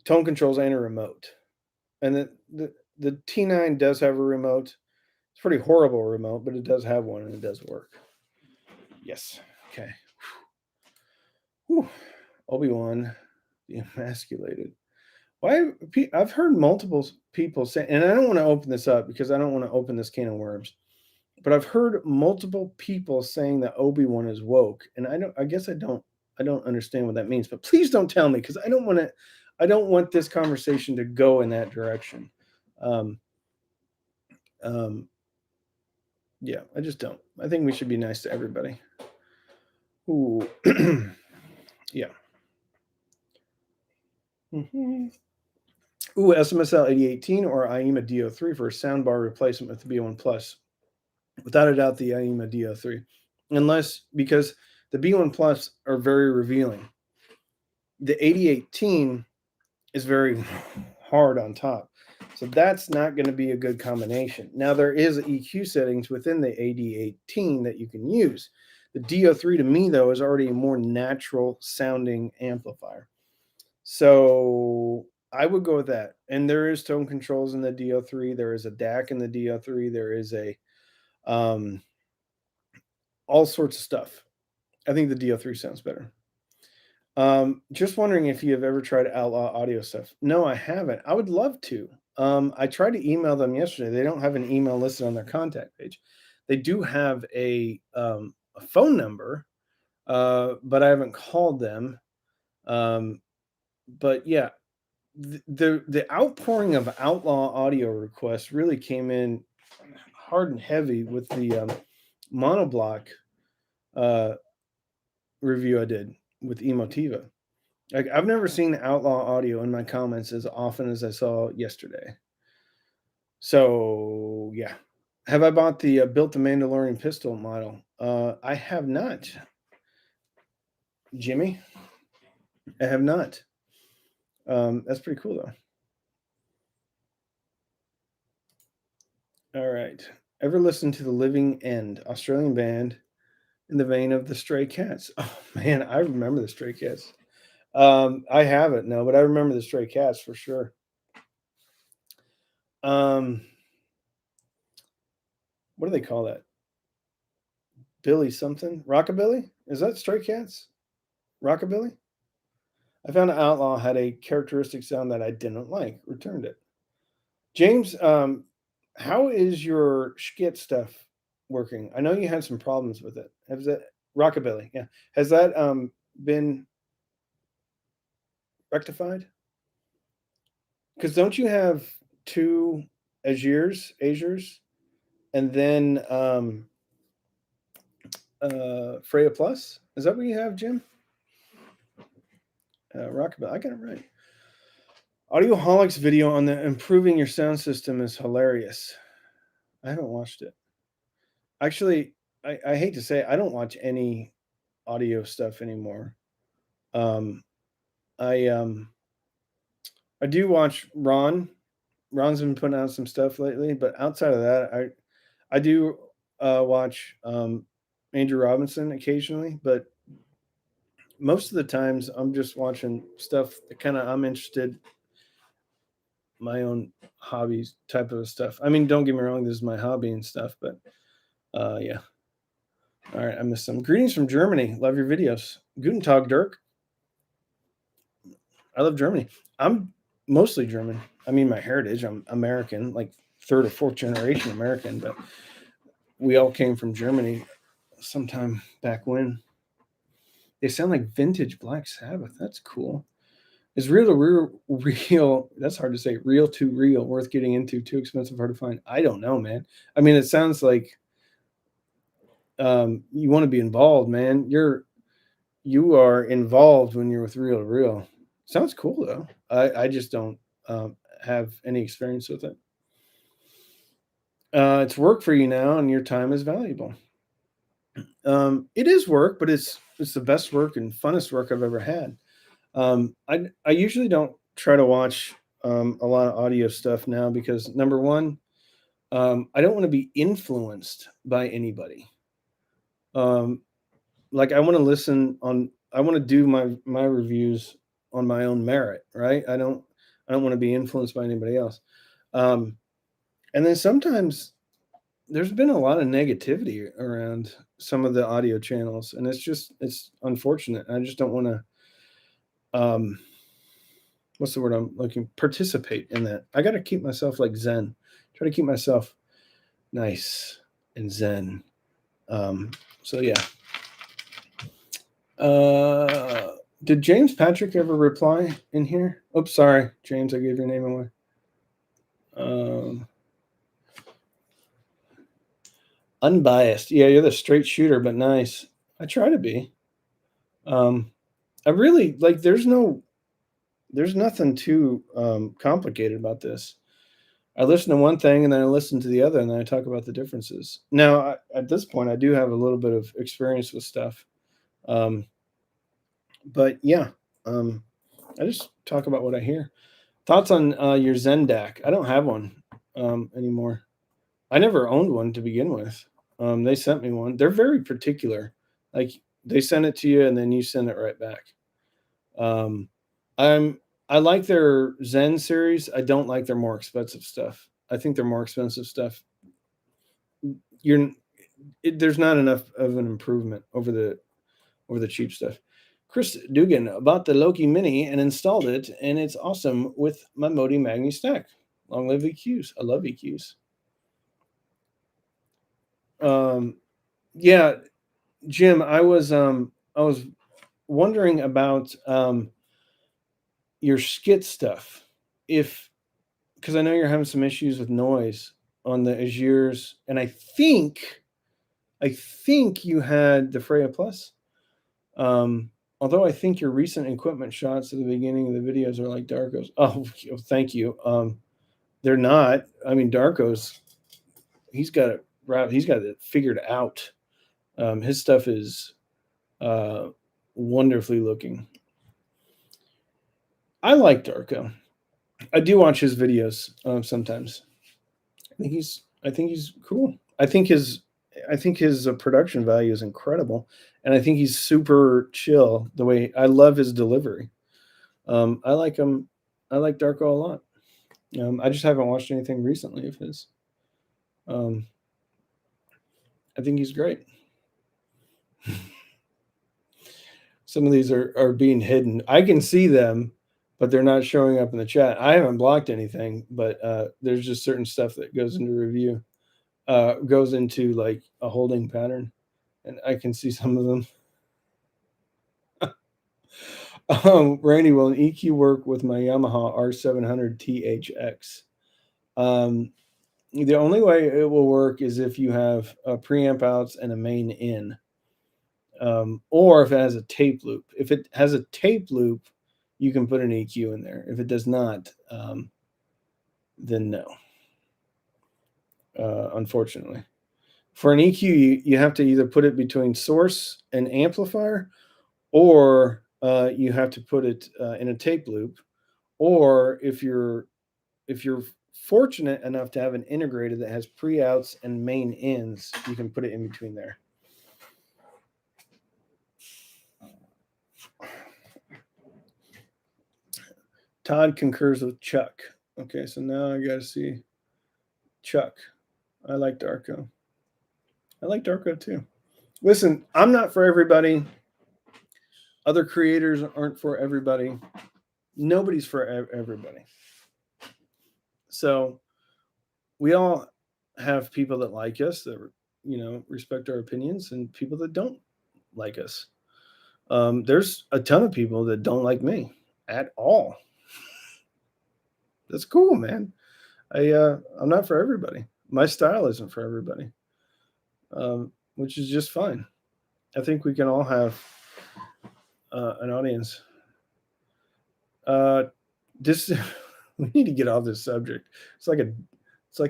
tone controls, and a remote. And the T9 does have a remote. It's a pretty horrible remote, but it does have one and it does work. Yes. Okay. Whew. Obi-Wan, the emasculated. Why? I've heard multiple people say, and I don't want to open this up because I don't want to open this can of worms. But I've heard multiple people saying that Obi-Wan is woke, and I guess I don't understand what that means. But please don't tell me because I don't want to. I don't want this conversation to go in that direction. Um, um, yeah, I just don't. I think we should be nice to everybody. Ooh, yeah. Mm-hmm. Ooh, SMSL 8018 or IEMA DO3 for a soundbar replacement with the B1 Plus. Without a doubt, the IEMA DO3. Unless, because the B1 Plus are very revealing. The 8018 is very hard on top. So that's not going to be a good combination. Now, there is EQ settings within the 8018 that you can use. The DO3 to me, though, is already a more natural sounding amplifier. So I would go with that. And there is tone controls in the DO3. There is a DAC in the DO3. There is a all sorts of stuff. I think the DO3 sounds better. Just wondering if you have ever tried Outlaw Audio stuff. No, I haven't. I would love to. I tried to email them yesterday. They don't have an email listed on their contact page. They do have a phone number, but I haven't called them. But yeah, the outpouring of Outlaw Audio requests really came in hard and heavy with the monoblock review I did with Emotiva. Like I've never seen Outlaw Audio in my comments as often as I saw yesterday. So yeah, have I bought the built the Mandalorian pistol model? I have not, Jimmy. I have not. That's pretty cool though. All right. Ever listen to the Living End, Australian band in the vein of the Stray Cats? Oh man, I remember the Stray Cats. I haven't, no, but I remember the Stray Cats for sure. Um, what do they call that? Billy something? Rockabilly? Is that Stray Cats? Rockabilly? I found Outlaw had a characteristic sound that I didn't like. Returned it. James, how is your skit stuff working? I know you had some problems with it. Has that Rockabilly? Yeah. Has that been rectified? Because don't you have two Azures, and then Freya Plus? Is that what you have, Jim? Rockabilly. I got it right. Audioholic's video on the improving your sound system is hilarious. I haven't watched it. Actually, I hate to say it, I don't watch any audio stuff anymore. Um, I I do watch Ron. Ron's been putting out some stuff lately, but outside of that, I do watch Andrew Robinson occasionally, but most of the times I'm just watching stuff that kind of I'm interested, my own hobbies type of stuff. I mean, don't get me wrong, this is my hobby and stuff, but yeah. All right, I missed some. Greetings from Germany. Love your videos. Guten Tag, Dirk. I love Germany. I'm mostly German. I mean, my heritage, I'm American, like third or fourth generation American, but we all came from Germany sometime back when. They sound like vintage Black Sabbath. That's cool. Is real to real? That's hard to say. Real to real, worth getting into. Too expensive, hard to find. I don't know, man. I mean, it sounds like you want to be involved, man. You are involved when you're with real to real. Sounds cool though. I just don't have any experience with it. It's work for you now, and your time is valuable. It is work, but it's the best work and funnest work I've ever had. I usually don't try to watch a lot of audio stuff now because number one, I don't want to be influenced by anybody. Um, like I want to listen on. I want to do my reviews on my own merit, right? I don't want to be influenced by anybody else. Um, and then sometimes there's been a lot of negativity around some of the audio channels, and it's unfortunate. I just don't want to what's the word I'm looking, participate in that. I got to keep myself like zen. Try to keep myself nice and zen. So yeah. Did James Patrick ever reply in here? Oops, sorry, James, I gave your name away. Unbiased. Yeah, you're the straight shooter, but nice. I try to be. I really like. There's nothing too complicated about this. I listen to one thing and then I listen to the other and then I talk about the differences. Now, at this point, I do have a little bit of experience with stuff. Um, but yeah, I just talk about what I hear. Thoughts on your Zen DAC? I don't have one anymore. I never owned one to begin with. They sent me one. They're very particular. Like they send it to you and then you send it right back. Um, I like their Zen series. I don't like their more expensive stuff. I think their more expensive stuff, there's not enough of an improvement over the cheap stuff. Chris Dugan bought the Loki Mini and installed it, and it's awesome with my Modi Magni stack. Long live EQs. I love EQs. Yeah, Jim, I was wondering about your skit stuff. If because I know you're having some issues with noise on the Azures, and I think you had the Freya Plus. Although I think your recent equipment shots at the beginning of the videos are like Darko's. Oh, thank you. They're not. I mean, Darko's. He's got it. He's got it figured out. His stuff is wonderfully looking. I like Darko. I do watch his videos sometimes. I think he's cool. I think his production value is incredible, and I think he's super chill. The way I love his delivery. I like him. I like Darko a lot. I just haven't watched anything recently of his. Um, I think he's great. Some of these are being hidden. I can see them, but they're not showing up in the chat. I haven't blocked anything, but there's just certain stuff that goes into review, goes into like a holding pattern, and I can see some of them. Randy, will an EQ work with my Yamaha R700 THX? The only way it will work is if you have preamp outs and a main in, or if it has a tape loop. If it has a tape loop, you can put an EQ in there. If it does not, then no. Unfortunately, for an EQ, you have to either put it between source and amplifier, or you have to put it in a tape loop, or if you're fortunate enough to have an integrator that has pre-outs and main ins, you can put it in between there. Todd concurs with Chuck. Okay, so now I got to see Chuck. I like Darko. I like Darko too. Listen, I'm not for everybody. Other creators aren't for everybody. Nobody's for everybody. So we all have people that like us, that respect our opinions, and people that don't like us. There's a ton of people that don't like me at all. That's cool, man. I'm not for everybody. My style isn't for everybody, which is just fine. I think we can all have an audience. This we need to get off this subject. It's like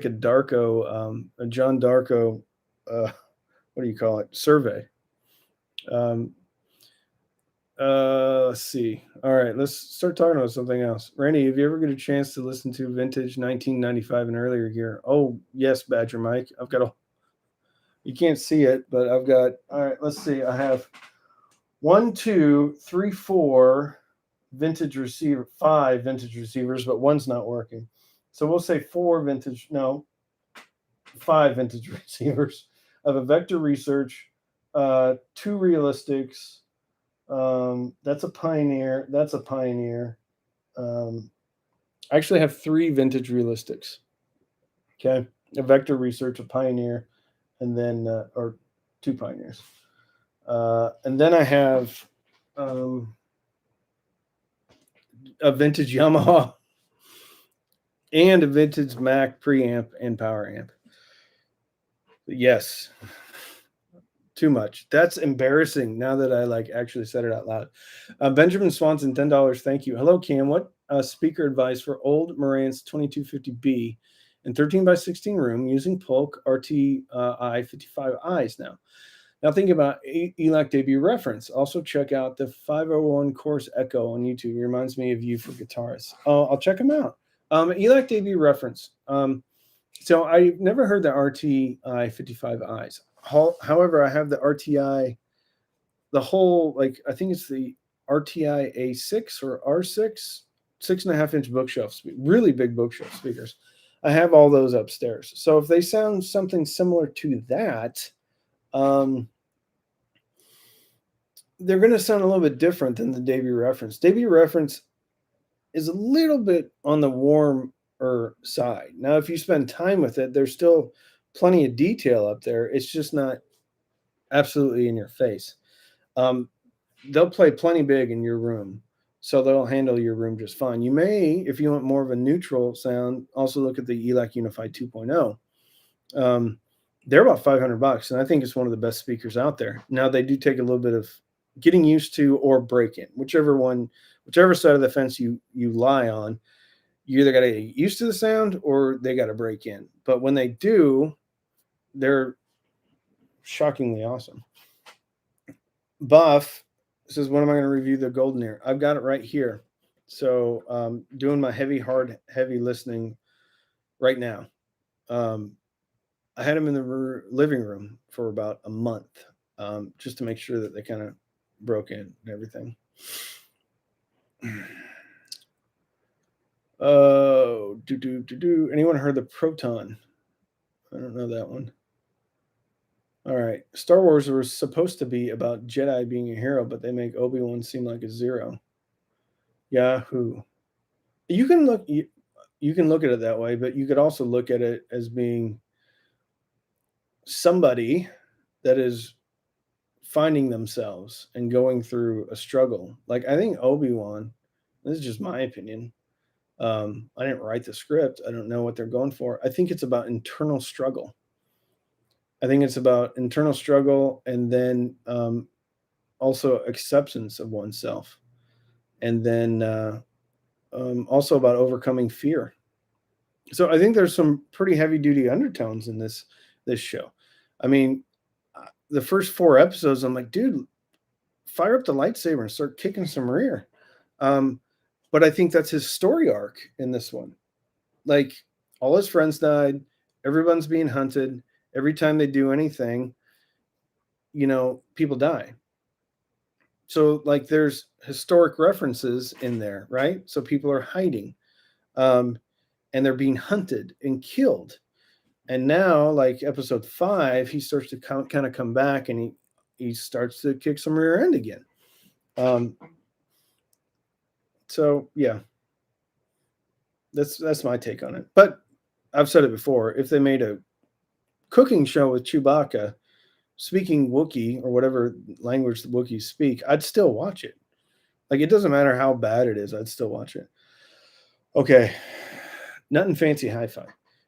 a Darko, a John Darko, what do you call it? Survey. Let's see. All right, let's start talking about something else. Randy, have you ever get a chance to listen to vintage 1995 and earlier gear? Oh, yes, Badger Mike. I've got you can't see it, but I've got, all right, let's see. I have 1, 2, 3, 4 vintage receiver, 5 vintage receivers, but one's not working. So we'll say 5 vintage receivers. I have a Vector Research, 2 Realistics. That's a Pioneer. That's a Pioneer. I actually have 3 vintage Realistics. Okay, a Vector Research, a Pioneer, and then or 2 Pioneers. And then I have a vintage Yamaha and a vintage Mac preamp and power amp. Yes. Too much. That's embarrassing now that I actually said it out loud. Benjamin Swanson, $10. Thank you. Hello, Cam. What speaker advice for old Marantz 2250B and 13x16 room using Polk RTI 55 eyes now? Now think about ELAC debut reference. Also check out the 501 Course Echo on YouTube. It reminds me of you for guitarists. I'll check them out. ELAC debut reference. So I've never heard the RTI 55 eyes. However, I have the RTI, the whole, I think it's the RTI A6 or R6, 6.5-inch bookshelf, really big bookshelf speakers. I have all those upstairs. So if they sound something similar to that, they're going to sound a little bit different than the debut reference. Debut reference is a little bit on the warmer side. Now, if you spend time with it, there's still plenty of detail up there. It's just not absolutely in your face. They'll play plenty big in your room, so they'll handle your room just fine. You may, if you want more of a neutral sound, also look at the ELAC Unify 2.0. They're about $500, and I think it's one of the best speakers out there. Now, they do take a little bit of getting used to or break in, whichever side of the fence you lie on. You either got to get used to the sound or they got to break in. But when they do, they're shockingly awesome. Buff says, when am I going to review the Golden Ear? I've got it right here. So doing my heavy listening right now. I had them in the living room for about a month, just to make sure that they kind of broke in and everything. Anyone heard the proton? I don't know that one. All right. Star Wars was supposed to be about Jedi being a hero, but they make Obi-Wan seem like a zero. Yahoo. You can you can look at it that way, but you could also look at it as being somebody that is finding themselves and going through a struggle. Like I think Obi-Wan, this is just my opinion. I didn't write the script. I don't know what they're going for. I think it's about internal struggle. I think it's about internal struggle and then also acceptance of oneself. And then also about overcoming fear. So I think there's some pretty heavy duty undertones in this show. I mean, the first 4 episodes, I'm like, dude, fire up the lightsaber and start kicking some rear. But I think that's his story arc in this one. Like all his friends died, everyone's being hunted. Every time they do anything, people die. So like there's historic references in there, right? So people are hiding. And they're being hunted and killed. And now, like episode 5, he starts to kind of come back and he starts to kick some rear end again. So yeah, that's my take on it. But I've said it before. If they made a cooking show with Chewbacca speaking Wookiee or whatever language the Wookiees speak, I'd still watch it. Like it doesn't matter how bad it is, I'd still watch it. Okay, nothing fancy hi-fi.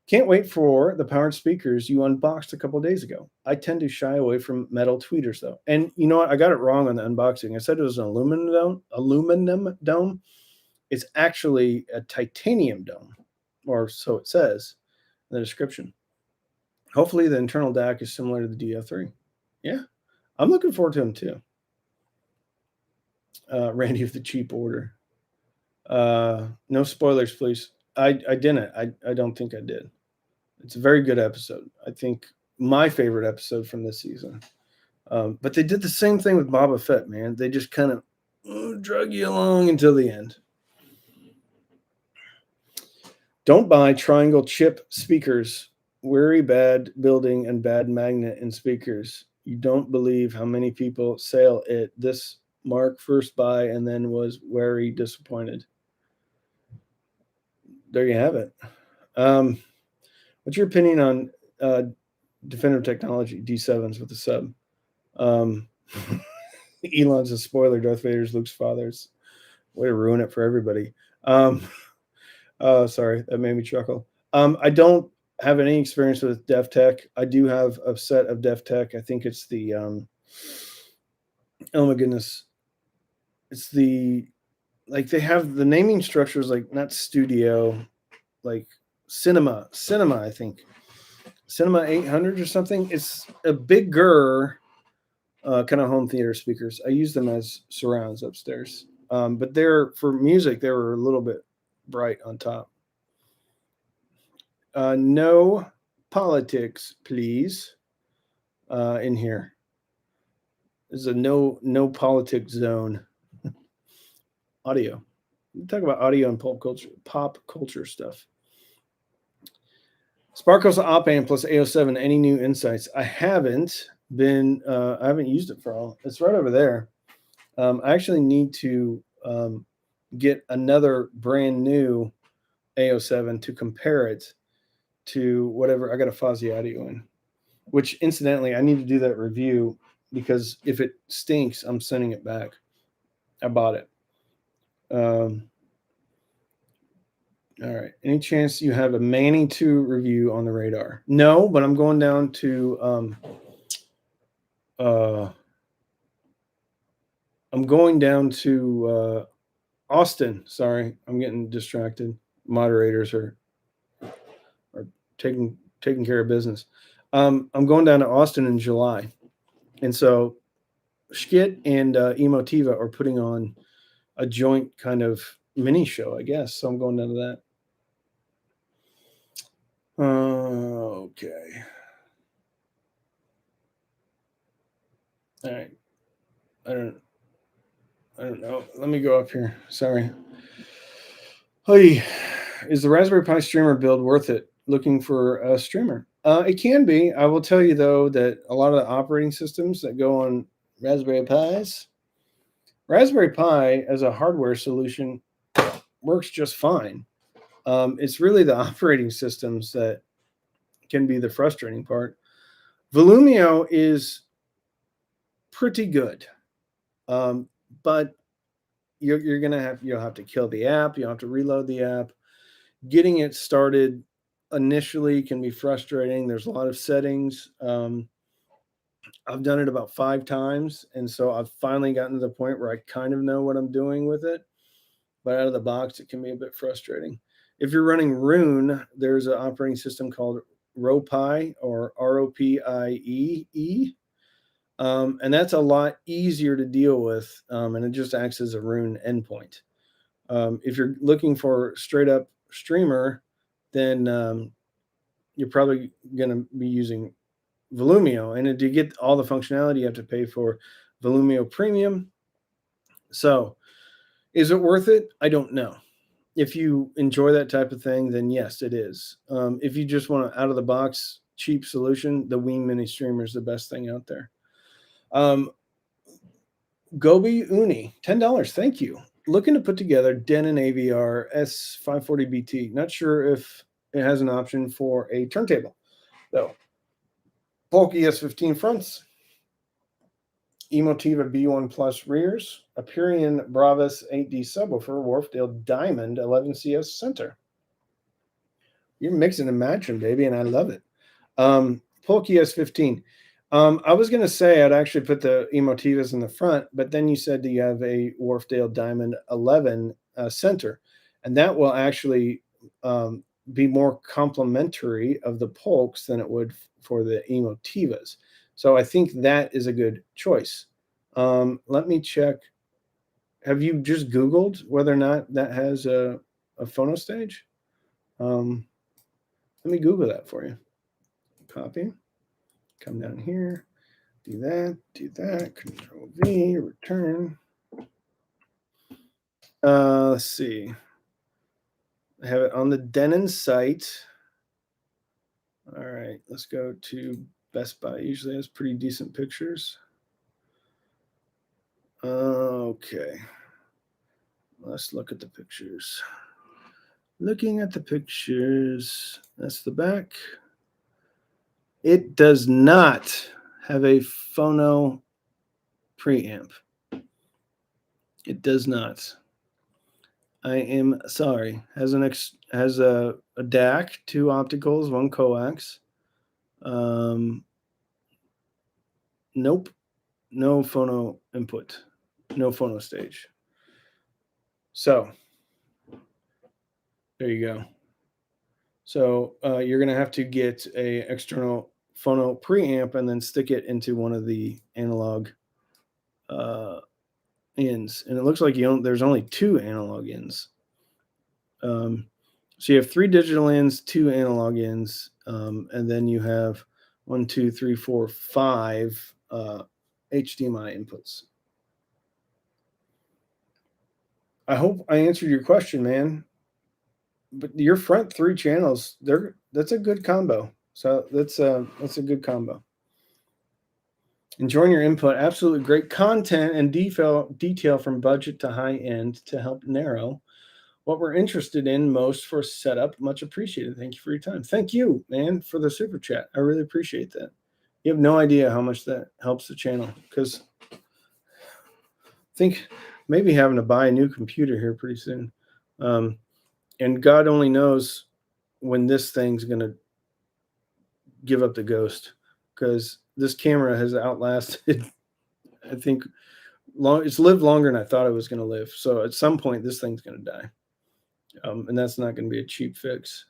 Can't wait for the powered speakers you unboxed a couple days ago. I tend to shy away from metal tweeters though. And you know what? I got it wrong on the unboxing. I said it was an aluminum dome. It's actually a titanium dome, or so it says in the description. Hopefully the internal DAC is similar to the DO3. Yeah, I'm looking forward to them too. Randy with the cheap order. No spoilers, please. I didn't. I don't think I did. It's a very good episode. I think my favorite episode from this season. But they did the same thing with Boba Fett, man. They just kind of drug you along until the end. Don't buy triangle chip speakers. Very bad building and bad magnet in speakers. You don't believe how many people sell it. This Mark first buy and then was very disappointed. There you have it. What's your opinion on Definitive Technology D7s with the sub? Elon's a spoiler. Darth Vader's Luke's father's way to ruin it for everybody. Sorry, that made me chuckle. I don't have any experience with DevTech. I do have a set of DevTech. I think it's the oh my goodness, it's the like they have the naming structures like not studio, like cinema. I think Cinema 800 or something. It's a bigger kind of home theater speakers. I use them as surrounds upstairs. But they're for music, they were a little bit bright on top. No politics, please. In here. This is a no politics zone. Audio. We talk about audio and pop culture stuff. Sparkles Op Amp plus AO7. Any new insights? I haven't used it for all. It's right over there. I actually need to get another brand new AO7 to compare it to whatever. I got a Fuzzy Audio in, which incidentally, I need to do that review because if it stinks, I'm sending it back. I bought it. All right. Any chance you have a Manny 2 review on the radar? No, but I'm going down to Austin. Sorry, I'm getting distracted. Moderators are taking care of business. I'm going down to Austin in July, and so Skit and Emotiva are putting on a joint kind of mini show, I guess. So I'm going down to that. Okay. All right. I don't know. Let me go up here. Sorry. Hey. Is the Raspberry Pi streamer build worth it? Looking for a streamer? It can be. I will tell you though that a lot of the operating systems that go on Raspberry Pis, Raspberry Pi as a hardware solution works just fine. It's really the operating systems that can be the frustrating part. Volumio is pretty good, but you'll have to kill the app. You'll have to reload the app. Getting it started initially can be frustrating. There's a lot of settings. I've done it about 5 times, and so I've finally gotten to the point where I kind of know what I'm doing with it. But out of the box, it can be a bit frustrating. If you're running Rune, there's an operating system called RoPie or ROPIE. And that's a lot easier to deal with, and it just acts as a Rune endpoint. If you're looking for straight up streamer, then you're probably going to be using Volumio. And to get all the functionality, you have to pay for Volumio Premium. So is it worth it? I don't know. If you enjoy that type of thing, then yes, it is. If you just want an out of the box cheap solution, the Wii Mini Streamer is the best thing out there. Gobi Uni, $10. Thank you. Looking to put together Denon AVR S540BT. Not sure if it has an option for a turntable, though. Bulky S15 fronts, Emotiva B1 Plus rears, Aperion Bravus 8D subwoofer, Wharfdale Diamond 11CS center. You're mixing and matching, baby, and I love it. Polky S15. I was going to say I'd actually put the Emotivas in the front, but then you said that you have a Wharfdale Diamond 11 center, and that will actually be more complementary of the Polks than it would for the Emotivas. So I think that is a good choice. Let me check. Have you just Googled whether or not that has a phono stage? Let me Google that for you. Copy. Come down here. Do that. Control V, return. Let's see. I have it on the Denon site. All right, let's go to Best Buy. Usually has pretty decent pictures. Okay. Let's look at the pictures. Looking at the pictures. That's the back. It does not have a phono preamp. It does not. I am sorry. Has a DAC, 2 opticals, 1 coax. Nope. No phono input. No phono stage. So there you go. So you're going to have to get a external phono preamp and then stick it into one of the analog ins. And it looks like there's only 2 analog ins. So you have 3 digital ins, 2 analog ins, and then you have 1, 2, 3, 4, 5 HDMI inputs. I hope I answered your question, man. But your front 3 channels, that's a good combo. So that's a good combo. Enjoying your input. Absolutely great content and detail from budget to high end to help narrow what we're interested in most for setup. Much appreciated. Thank you for your time. Thank you, man, for the super chat. I really appreciate that. You have no idea how much that helps the channel, because I think maybe having to buy a new computer here pretty soon. And God only knows when this thing's going to give up the ghost, because this camera has outlasted, I think, it's lived longer than I thought it was going to live. So at some point, this thing's going to die. And that's not going to be a cheap fix.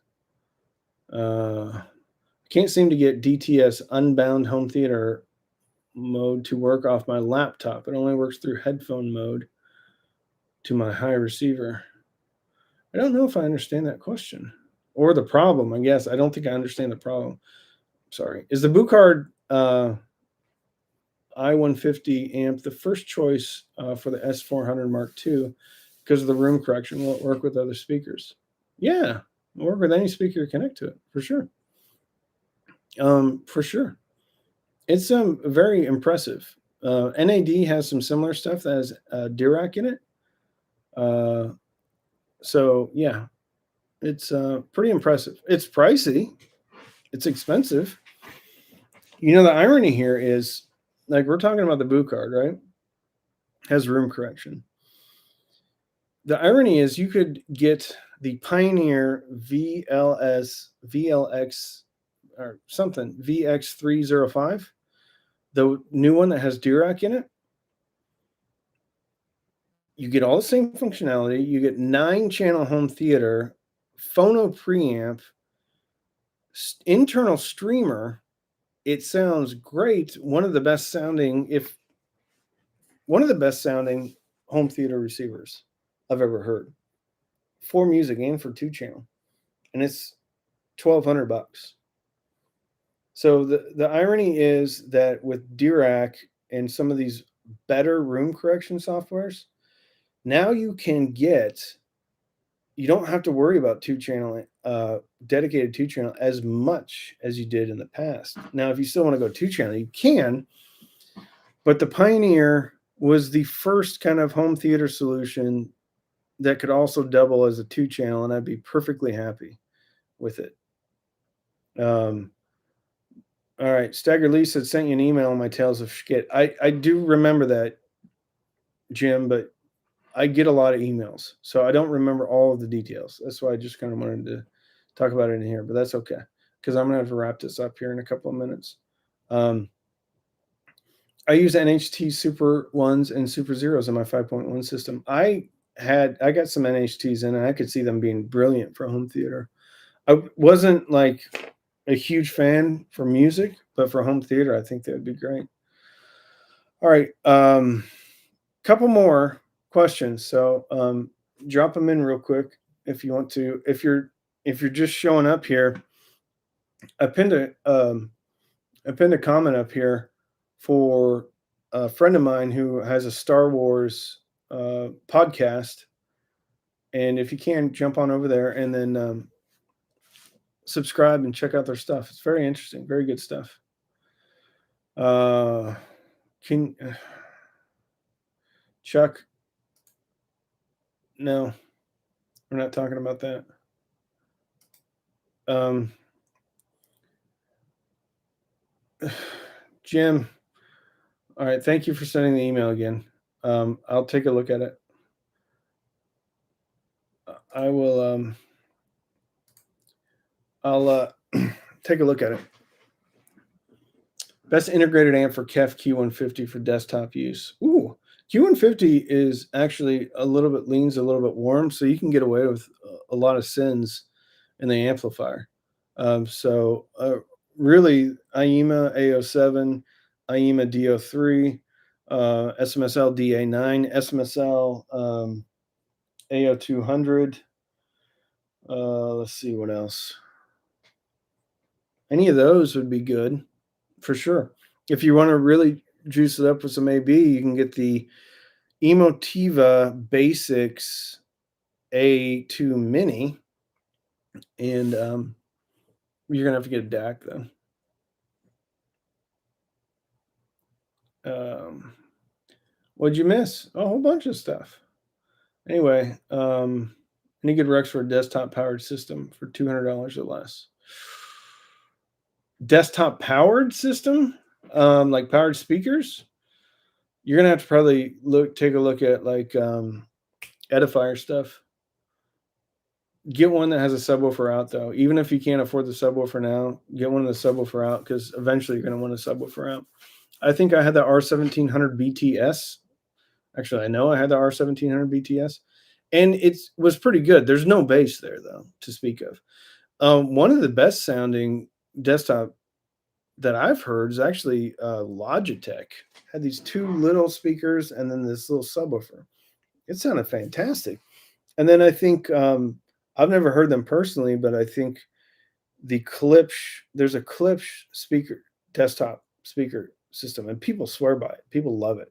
Can't seem to get DTS Unbound Home Theater mode to work off my laptop. It only works through headphone mode to my high receiver. I don't know if I understand that question or the problem. I guess I don't think I understand the problem. Sorry. Is the Buchard I-150 amp the first choice for the S400 Mark II because of the room correction? Will it work with other speakers? Yeah, work with any speaker to connect to it for sure. For sure, it's very impressive. NAD has some similar stuff that has Dirac in it. So yeah, it's pretty impressive. It's pricey. It's expensive. You know, the irony here is, like, we're talking about the boot card, right? Has room correction. The irony is you could get the Pioneer VLX or something, VX305, the new one that has Dirac in it. You get all the same functionality. You get 9-channel home theater, phono preamp, internal streamer. It sounds great. One of the best sounding home theater receivers I've ever heard for music and for 2-channel, and it's $1,200. So the irony is that with Dirac and some of these better room correction softwares, now you don't have to worry about 2-channel, dedicated 2-channel as much as you did in the past. Now, if you still want to go 2-channel, you can, but the Pioneer was the first kind of home theater solution that could also double as a 2-channel, and I'd be perfectly happy with it. All right, Stagger Lee said, sent you an email on my Tales of Shkit. I do remember that, Jim, but I get a lot of emails, so I don't remember all of the details. That's why I just kind of wanted to talk about it in here, but that's okay, because I'm going to have to wrap this up here in a couple of minutes. I use NHT Super 1s and Super Zeros in my 5.1 system. I got some NHTs in, and I could see them being brilliant for home theater. I wasn't like a huge fan for music, but for home theater, I think that would be great. All right. Couple more questions. So drop them in real quick if you want to. If you're just showing up here, I pinned a comment up here for a friend of mine who has a Star Wars podcast. And if you can, jump on over there and then subscribe and check out their stuff. It's very interesting, very good stuff. Chuck? No, we're not talking about that. Jim, all right, thank you for sending the email again. I'll take a look at it. I will I'll take a look at it. Best integrated amp for KEF Q150 for desktop use. Ooh, Q150 is actually leans a little bit warm, so you can get away with a lot of sins in the amplifier. Really, IEMA A07, IEMA D03, SMSL DA9, SMSL AO200. Let's see what else. Any of those would be good for sure. If you want to really juice it up with some AB, you can get the Emotiva Basics A2 Mini, and you're gonna have to get a DAC though. What'd you miss? A whole bunch of stuff. Anyway, any good Rex for a desktop powered system for $200 or less? Desktop powered system, like powered speakers. You're gonna have to probably take a look at like Edifier stuff. Get one that has a subwoofer out though. Even if you can't afford the subwoofer now, get one of the subwoofer out, because eventually you're gonna want a subwoofer out. I think I had the R1700 BTS. Actually, I know I had the R1700 BTS, and it was pretty good. There's no bass there though to speak of. One of the best sounding desktop that I've heard is actually Logitech. Had these two little speakers and then this little subwoofer. It sounded fantastic. And then I think I've never heard them personally, but I think there's a Klipsch speaker, desktop speaker system, and people swear by it. People love it.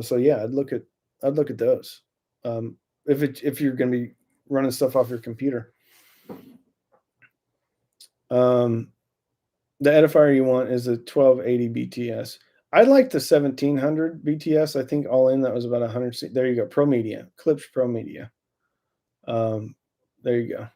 So yeah, I'd look at those. If you're going to be running stuff off your computer. The edifier you want is a 1280 BTS. I like the 1700 BTS. I think all in that was about 100. There you go. Pro Media, Clips Pro Media. There you go.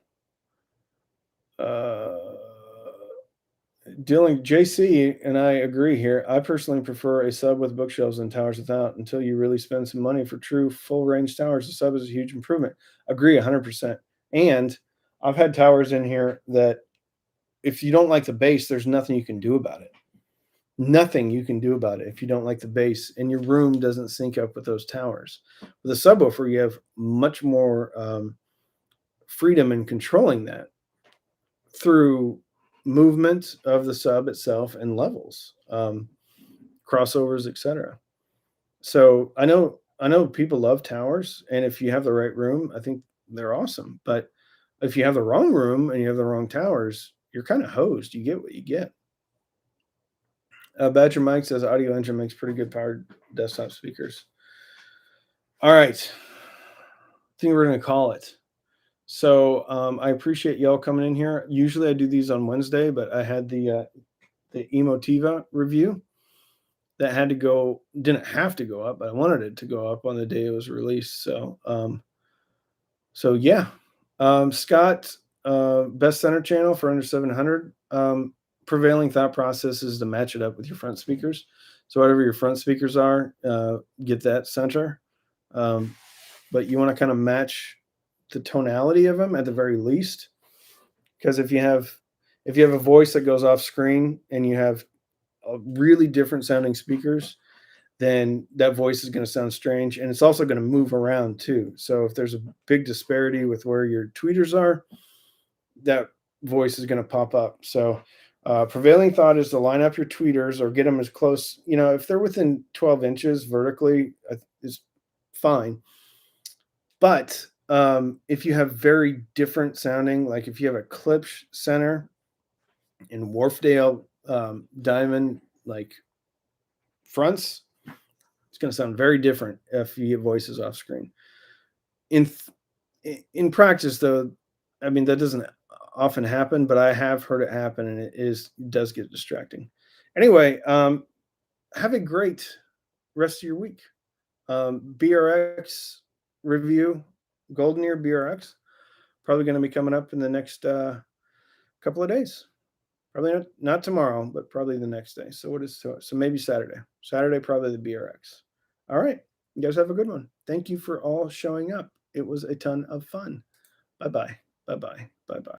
Dealing JC and I agree here. I personally prefer a sub with bookshelves than towers without. Until you really spend some money for true full range towers, the sub is a huge improvement. Agree 100%. And I've had towers in here that if you don't like the bass, there's nothing you can do about it. Nothing you can do about it if you don't like the bass, and your room doesn't sync up with those towers. With a subwoofer, you have much more freedom in controlling that through movement of the sub itself and levels, crossovers, etc. So I know people love towers, and if you have the right room, I think they're awesome. But if you have the wrong room and you have the wrong towers, you're kind of hosed. You get what you get. Badger Mike says Audio Engine makes pretty good powered desktop speakers. All right, I think we're going to call it. So I appreciate y'all coming in here. Usually I do these on Wednesday, but I had the Emotiva review that didn't have to go up, but I wanted it to go up on the day it was released. So yeah, Scott, best center channel for under 700. Prevailing thought process is to match it up with your front speakers. So whatever your front speakers are, get that center. But you want to kind of match the tonality of them at the very least, because if you have a voice that goes off screen and you have really different sounding speakers, then that voice is going to sound strange, and it's also going to move around too. So if there's a big disparity with where your tweeters are, that voice is going to pop up. So prevailing thought is to line up your tweeters or get them as close. If they're within 12 inches vertically, is fine. But if you have very different sounding, like if you have a Klipsch center and Wharfdale diamond like fronts, it's going to sound very different if you get voices off screen. In practice, though, I mean, that doesn't often happen, but I have heard it happen, and it does get distracting. Anyway, have a great rest of your week. BRX review, Golden Ear BRX, probably going to be coming up in the next couple of days. Probably not tomorrow, but probably the next day. So maybe Saturday. Saturday, probably the BRX. All right. You guys have a good one. Thank you for all showing up. It was a ton of fun. Bye-bye. Bye-bye. Bye-bye.